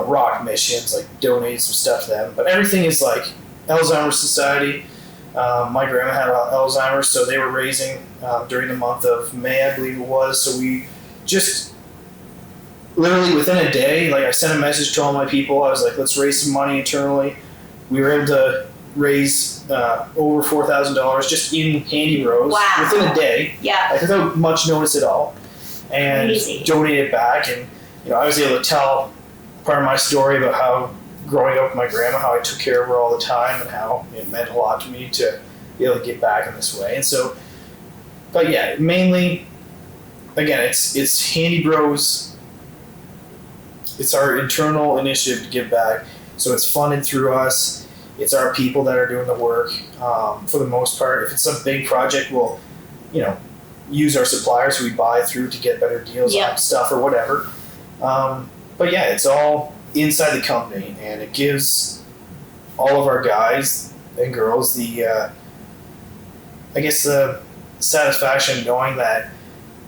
Rock Missions, like donated some stuff to them, but everything is like Alzheimer's Society. My grandma had Alzheimer's, so they were raising during the month of May, I believe it was. So we just literally within a day, like I sent a message to all my people. I was like, let's raise some money internally. We were able to raise over $4,000 just in Handy Bros within a day, like, without much notice at all, and donate it back. And I was able to tell part of my story about how growing up with my grandma, how I took care of her all the time, and how it meant a lot to me to be able to get back in this way. And so, but yeah, mainly, again, it's Handy Bros. It's our internal initiative to give back. So it's funded through us. It's our people that are doing the work for the most part. If it's some big project, we'll, use our suppliers who we buy through to get better deals on stuff or whatever. But yeah, it's all inside the company, and it gives all of our guys and girls the satisfaction of knowing that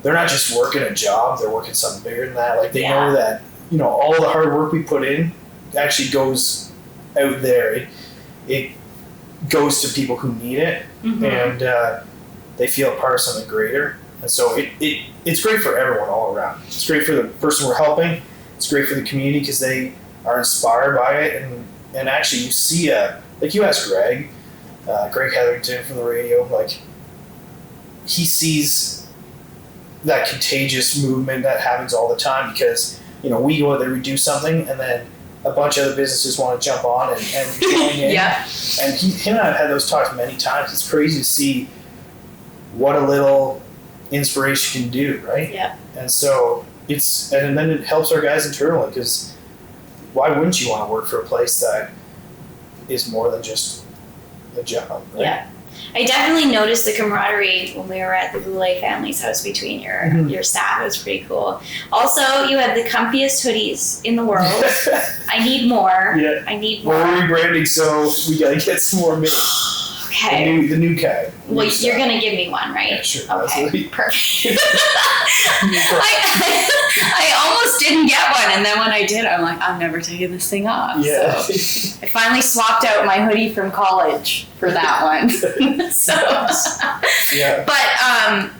they're not just working a job, they're working something bigger than that. Like they know that, all the hard work we put in actually goes out there. It goes to people who need it, and they feel a part of something greater. And so it's great for everyone all around. It's great for the person we're helping. It's great for the community because they are inspired by it. And actually you see, like you asked Greg Hetherington from the radio, like he sees that contagious movement that happens all the time because, we go out there, we do something, and then a bunch of other businesses want to jump on and join in. And him and I have had those talks many times. It's crazy to see what a little inspiration can do, right? Yeah. And so and then it helps our guys internally because why wouldn't you want to work for a place that is more than just a job, right? Yeah. I definitely noticed the camaraderie when we were at the Boulay family's house between your staff. It was pretty cool. Also, you have the comfiest hoodies in the world. I need more. Yeah. I need more. We're rebranding, so we gotta get some more made. Okay. The new kind. Well, you're gonna give me one, right? Yeah, sure. Okay. Absolutely. Perfect. I almost didn't get one, and then when I did, I'm like, I'm never taking this thing off. Yeah. So I finally swapped out my hoodie from college for that one. So. Yeah. But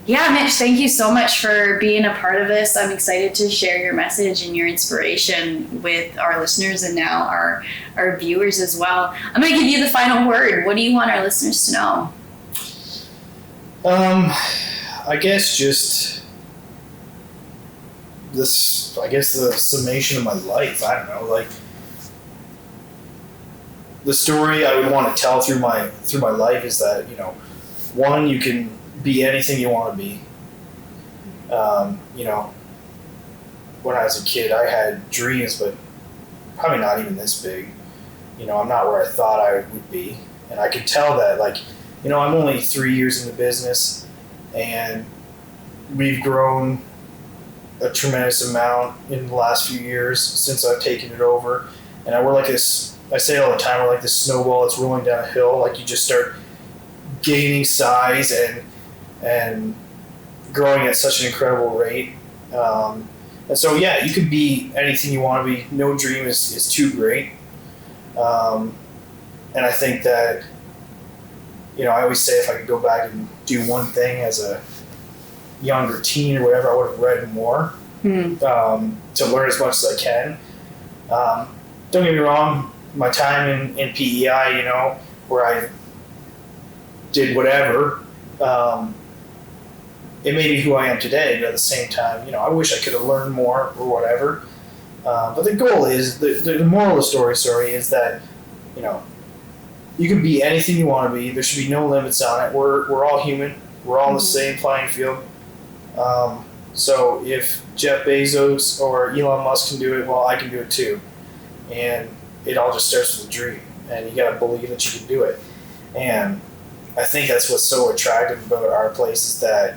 yeah, Mitch, thank you so much for being a part of this. I'm excited to share your message and your inspiration with our listeners and now our viewers as well. I'm going to give you the final word. What do you want our listeners to know? I guess just the summation of my life. I don't know, like the story I would want to tell through my life is that, one, you can be anything you want to be. When I was a kid, I had dreams, but probably not even this big. I'm not where I thought I would be. And I could tell that, I'm only 3 years in the business, and we've grown a tremendous amount in the last few years since I've taken it over. And we're like this, I say it all the time, we're like this snowball that's rolling down a hill. Like you just start gaining size and growing at such an incredible rate. And so, yeah, you could be anything you want to be. No dream is too great. And I think that, I always say if I could go back and do one thing as a younger teen or whatever, I would have read more to learn as much as I can. Don't get me wrong, my time in PEI, where I did whatever, it made me who I am today, but at the same time, I wish I could have learned more or whatever. But the goal is, the moral of the story is that, you can be anything you want to be. There should be no limits on it. We're all human. We're all on the same playing field. So if Jeff Bezos or Elon Musk can do it, well, I can do it too. And it all just starts with a dream. And you got to believe that you can do it. And I think that's what's so attractive about our place is that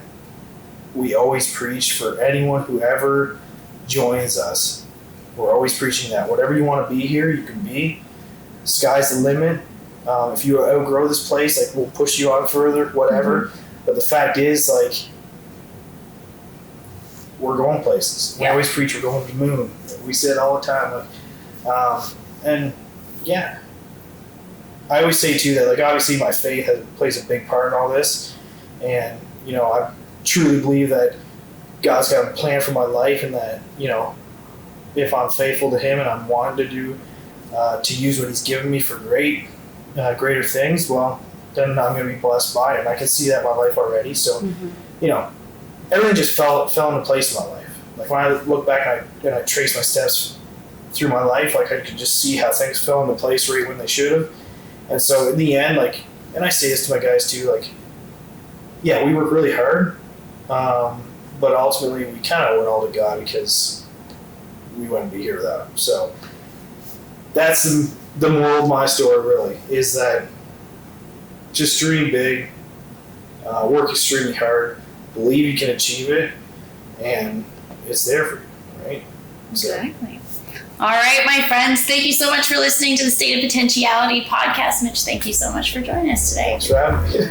we always preach for anyone who ever joins us. We're always preaching that whatever you want to be here, you can be. Sky's the limit. If you outgrow this place, we'll push you on further, whatever. But the fact is, we're going places. We always preach we're going to the moon. We say it all the time. And yeah, I always say too that obviously my faith plays a big part in all this, and I truly believe that God's got a plan for my life, and that if I'm faithful to Him and I'm wanting to do to use what He's given me for greater things, well, then I'm going to be blessed by it, and I can see that in my life already. So everything just fell into place in my life. When I look back and I trace my steps through my life, I could just see how things fell into place right when they should have. And so in the end, and I say this to my guys too, yeah, we work really hard, but ultimately we kind of owe it all to God because we wouldn't be here without Him. So that's the moral of my story really is that just dream big, work extremely hard, believe you can achieve it, and it's there for you, right? Exactly. All right, my friends, thank you so much for listening to the State of Potentiality podcast. Mitch, thank you so much for joining us today. Thanks for having me.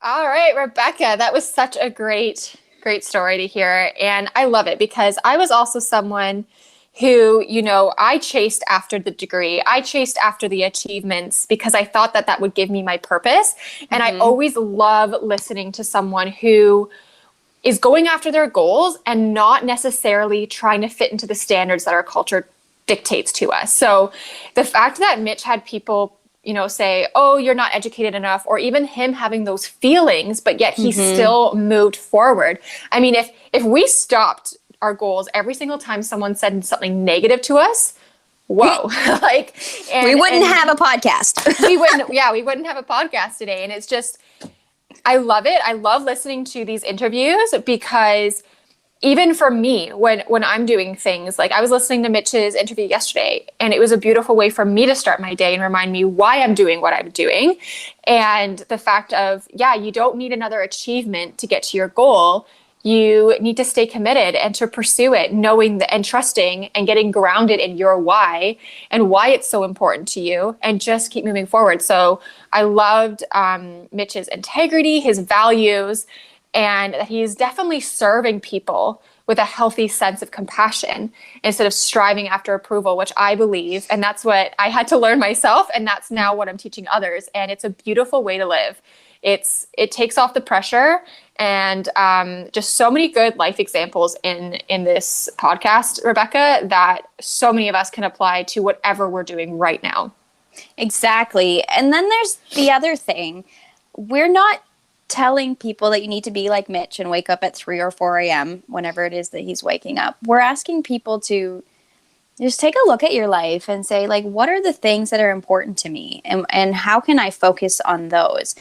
All right, Rebecca, that was such a great story to hear. And I love it because I was also someone who, I chased after the degree. I chased after the achievements because I thought that would give me my purpose. And I always love listening to someone who is going after their goals and not necessarily trying to fit into the standards that our culture dictates to us. So the fact that Mitch had people say, oh, you're not educated enough, or even him having those feelings, but yet he still moved forward. I mean, if we stopped our goals every single time someone said something negative to us, whoa, we wouldn't have a podcast. we wouldn't have a podcast today. And it's just, I love it. I love listening to these interviews because even for me, when I'm doing things, like I was listening to Mitch's interview yesterday, and it was a beautiful way for me to start my day and remind me why I'm doing what I'm doing. And the fact of, you don't need another achievement to get to your goal. You need to stay committed and to pursue it, knowing and trusting and getting grounded in your why and why it's so important to you, and just keep moving forward. So I loved Mitch's integrity, his values, and that he's definitely serving people with a healthy sense of compassion instead of striving after approval, which I believe, and that's what I had to learn myself, and that's now what I'm teaching others. And it's a beautiful way to live. It takes off the pressure, and just so many good life examples in this podcast, Rebecca, that so many of us can apply to whatever we're doing right now. Exactly. And then there's the other thing. We're not telling people that you need to be like Mitch and wake up at 3 or 4 a.m. whenever it is that he's waking up. We're asking people to just take a look at your life and say, like, what are the things that are important to me, and how can I focus on those?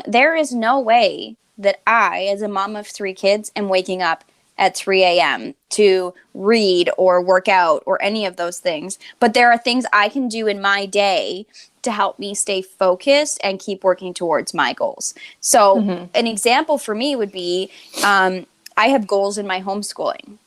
There is no way that I, as a mom of 3 kids, am waking up at 3 a.m. to read or work out or any of those things. But there are things I can do in my day to help me stay focused and keep working towards my goals. So an example for me would be, I have goals in my homeschooling,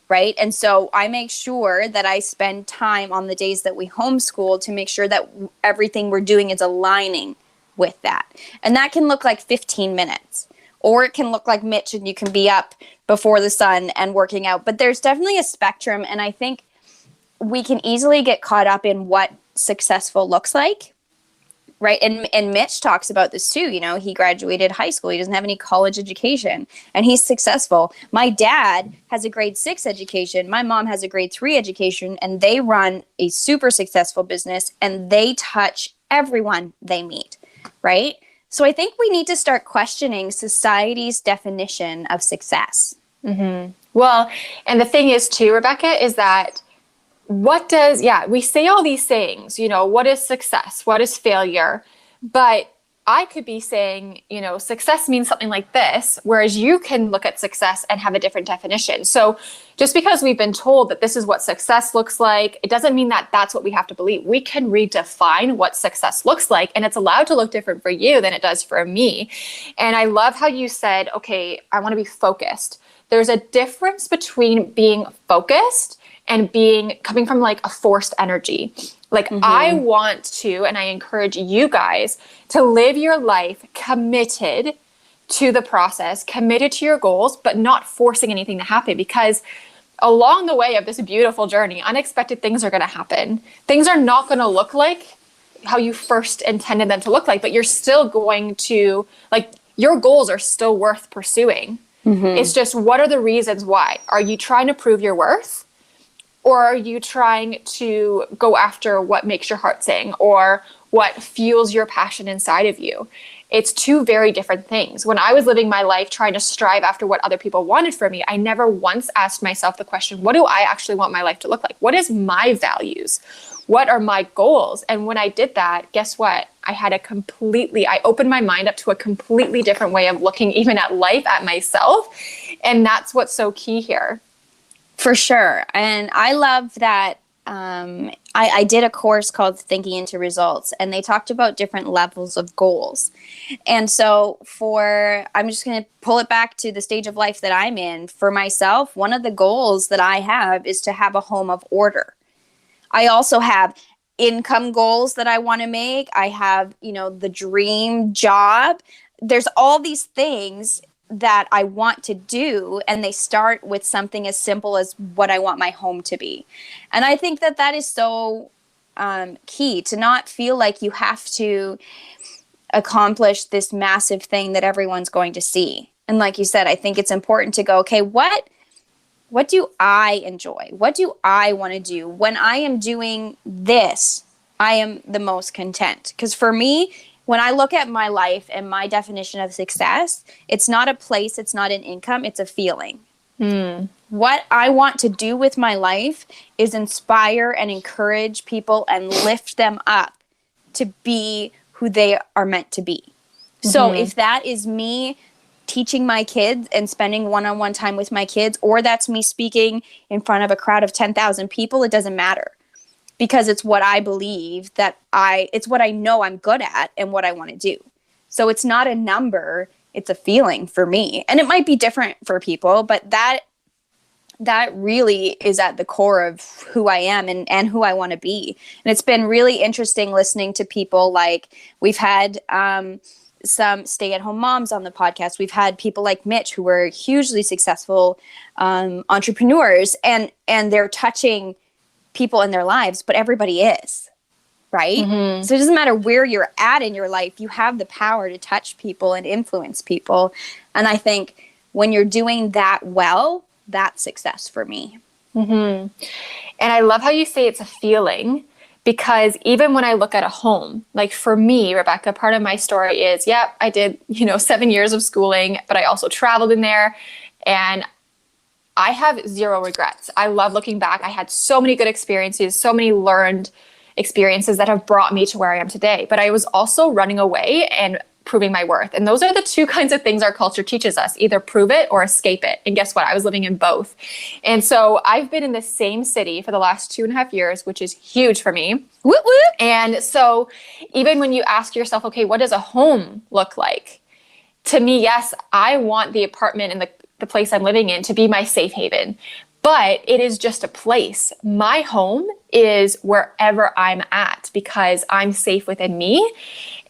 right? And so I make sure that I spend time on the days that we homeschool to make sure that everything we're doing is aligning with that. And that can look like 15 minutes, or it can look like Mitch and you can be up before the sun and working out. But there's definitely a spectrum. And I think we can easily get caught up in what successful looks like, right? And Mitch talks about this too. He graduated high school. He doesn't have any college education, and he's successful. My dad has a grade 6 education. My mom has a grade 3 education, and they run a super successful business, and they touch everyone they meet, right? So I think we need to start questioning society's definition of success. Well, and the thing is too, Rebecca, is that we say all these things, what is success? What is failure? But I could be saying, success means something like this, whereas you can look at success and have a different definition. So just because we've been told that this is what success looks like, it doesn't mean that that's what we have to believe. We can redefine what success looks like, and it's allowed to look different for you than it does for me. And I love how you said, okay, I want to be focused. There's a difference between being focused and coming from like a forced energy. Like I want to, and I encourage you guys to live your life committed to the process, committed to your goals, but not forcing anything to happen, because along the way of this beautiful journey, unexpected things are going to happen. Things are not going to look like how you first intended them to look like, but you're still going to, like, your goals are still worth pursuing. It's just, what are the reasons why? Are you trying to prove your worth? Or are you trying to go after what makes your heart sing, or what fuels your passion inside of you? It's 2 very different things. When I was living my life trying to strive after what other people wanted from me, I never once asked myself the question, what do I actually want my life to look like? What is my values? what are my goals? And when I did that, guess what? I opened my mind up to a completely different way of looking even at life, at myself. And that's what's so key here. For sure. And I love that. I did a course called Thinking into Results, and they talked about different levels of goals. And so I'm just going to pull it back to the stage of life that I'm in. For myself, one of the goals that I have is to have a home of order. I also have income goals that I want to make. I have, the dream job. There's all these things that I want to do, and they start with something as simple as what I want my home to be. And I think that is so key, to not feel like you have to accomplish this massive thing that everyone's going to see. And like you said, I think it's important to go, okay, what do I enjoy? What do I want to do? When I am doing this, I am the most content. Because for me, when I look at my life and my definition of success, it's not a place, it's not an income, it's a feeling. What I want to do with my life is inspire and encourage people and lift them up to be who they are meant to be. So if that is me teaching my kids and spending one-on-one time with my kids, or that's me speaking in front of a crowd of 10,000 people, it doesn't matter. Because it's what I believe it's what I know I'm good at and what I want to do. So it's not a number, it's a feeling for me. And it might be different for people, but that really is at the core of who I am and who I want to be. And it's been really interesting listening to people. Like, we've had some stay-at-home moms on the podcast. We've had people like Mitch, who were hugely successful entrepreneurs, and they're touching people in their lives, but everybody is, right? So it doesn't matter where you're at in your life, you have the power to touch people and influence people. And I think when you're doing that well, that's success for me. And I love how you say it's a feeling, because even when I look at a home, like for me, Rebecca, part of my story is, I did, 7 years of schooling, but I also traveled in there, and I have zero regrets. I love looking back. I had so many good experiences, so many learned experiences that have brought me to where I am today. But I was also running away and proving my worth. And those are the two kinds of things our culture teaches us: either prove it or escape it. And guess what? I was living in both. And so I've been in the same city for the last 2.5 years, which is huge for me. Whoop, whoop. And so even when you ask yourself, okay, what does a home look like? To me, yes, I want the apartment and the place I'm living in to be my safe haven, but it is just a place. My home is wherever I'm at, because I'm safe within me.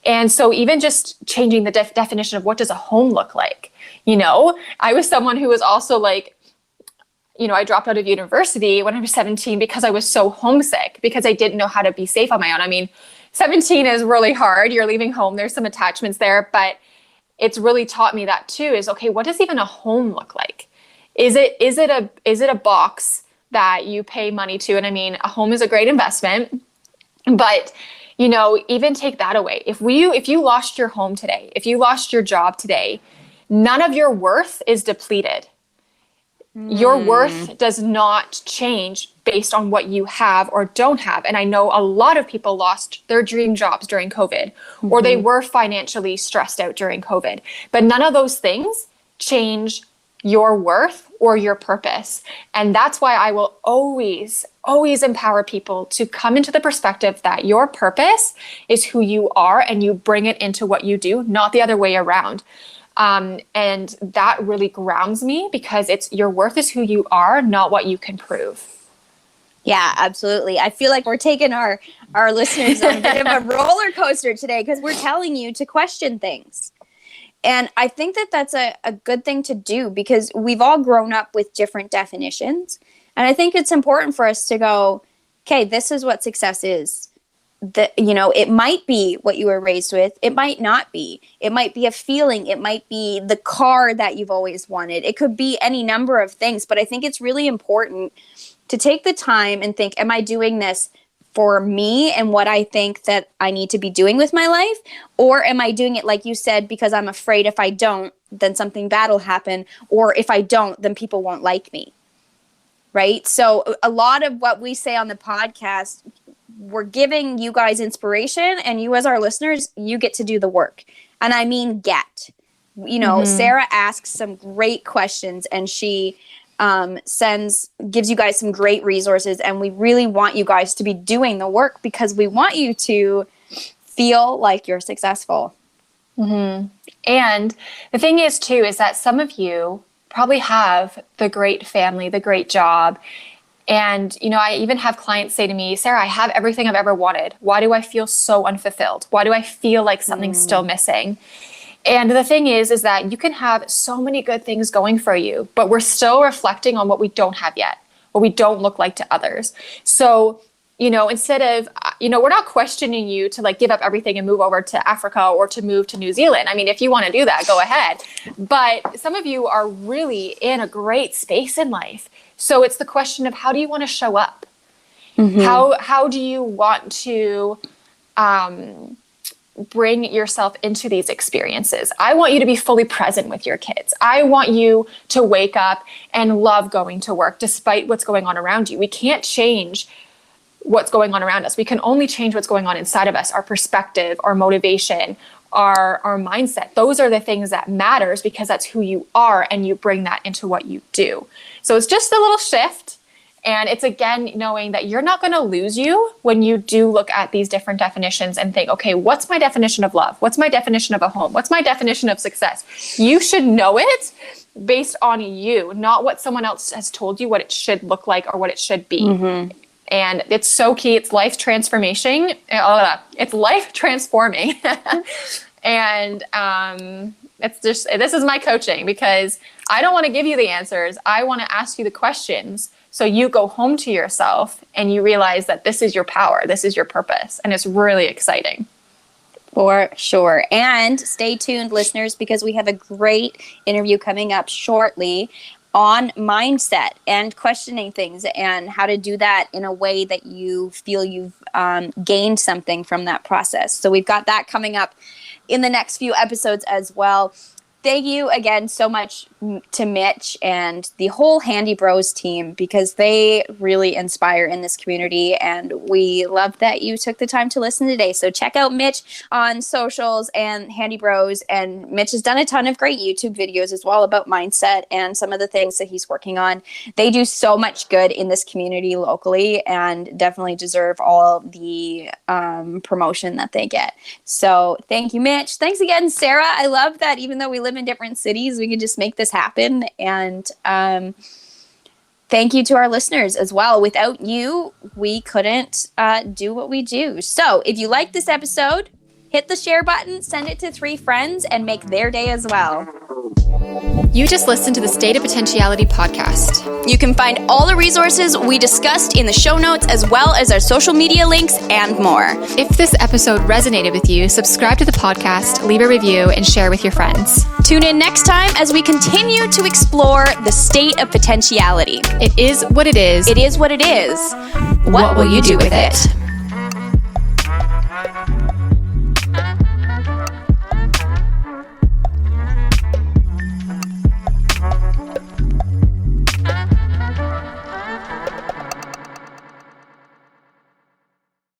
And so even just changing the definition of what does a home look like, I was someone who was also like, I dropped out of university when I was 17 because I was so homesick, because I didn't know how to be safe on my own. I mean, 17 is really hard. You're leaving home. There's some attachments there, but it's really taught me that too, is okay, what does even a home look like? Is it a box that you pay money to? And I mean, a home is a great investment, but even take that away. If you lost your home today, if you lost your job today, none of your worth is depleted. Your worth does not change based on what you have or don't have. And I know a lot of people lost their dream jobs during COVID, or they were financially stressed out during COVID. But none of those things change your worth or your purpose. And that's why I will always, always empower people to come into the perspective that your purpose is who you are, and you bring it into what you do, not the other way around. And that really grounds me, because your worth is who you are, not what you can prove. Yeah, absolutely. I feel like we're taking our listeners on a bit of a roller coaster today, because we're telling you to question things. And I think that's a good thing to do, because we've all grown up with different definitions. And I think it's important for us to go, okay, this is what success is. It might be what you were raised with. It might not be. It might be a feeling. It might be the car that you've always wanted. It could be any number of things. But I think it's really important to take the time and think, am I doing this for me and what I think that I need to be doing with my life? Or am I doing it, like you said, because I'm afraid if I don't, then something bad will happen. Or if I don't, then people won't like me. Right? So a lot of what we say on the podcast we're giving you guys inspiration, and you as our listeners, you get to do the work. And I mean, Sarah asks some great questions, and she gives you guys some great resources, and we really want you guys to be doing the work because we want you to feel like you're successful. Mm-hmm. And the thing is too, is that some of you probably have the great family, the great job. And, I even have clients say to me, Sarah, I have everything I've ever wanted. Why do I feel so unfulfilled? Why do I feel like something's still missing? And the thing is that you can have so many good things going for you, but we're still reflecting on what we don't have yet, what we don't look like to others. So, instead of, we're not questioning you to like give up everything and move over to Africa or to move to New Zealand. I mean, if you want to do that, go ahead. But some of you are really in a great space in life. So it's the question of, how do you want to show up? Mm-hmm. How do you want to bring yourself into these experiences? I want you to be fully present with your kids. I want you to wake up and love going to work despite what's going on around you. We can't change what's going on around us. We can only change what's going on inside of us, our perspective, our motivation, our mindset. Those are the things that matters because that's who you are, and you bring that into what you do. So it's just a little shift. And it's, again, knowing that you're not going to lose you when you do look at these different definitions and think, okay, what's my definition of love? What's my definition of a home? What's my definition of success? You should know it based on you, not what someone else has told you what it should look like or what it should be. Mm-hmm. And it's so key. It's life transformation. It's life transforming. And this is my coaching, because I don't want to give you the answers. I want to ask you the questions. So you go home to yourself and you realize that this is your power. This is your purpose. And it's really exciting. For sure. And stay tuned, listeners, because we have a great interview coming up shortly on mindset and questioning things and how to do that in a way that you feel you've gained something from that process. So we've got that coming up in the next few episodes as well. Thank you again so much to Mitch and the whole Handy Bros team, because they really inspire in this community, and we love that you took the time to listen today. So check out Mitch on socials and Handy Bros, and Mitch has done a ton of great YouTube videos as well about mindset and some of the things that he's working on. They do so much good in this community locally and definitely deserve all the promotion that they get. So thank you, Mitch. Thanks again, Sarah. I love that even though we live in different cities, we can just make this happen. And thank you to our listeners as well. Without you, we couldn't do what we do. So if you like this episode, hit the share button, send it to 3 friends, and make their day as well. You just listened to the State of Potentiality podcast. You can find all the resources we discussed in the show notes, as well as our social media links and more. If this episode resonated with you, subscribe to the podcast, leave a review, and share with your friends. Tune in next time as we continue to explore the state of potentiality. It is what it is. It is what it is. What will you do with it?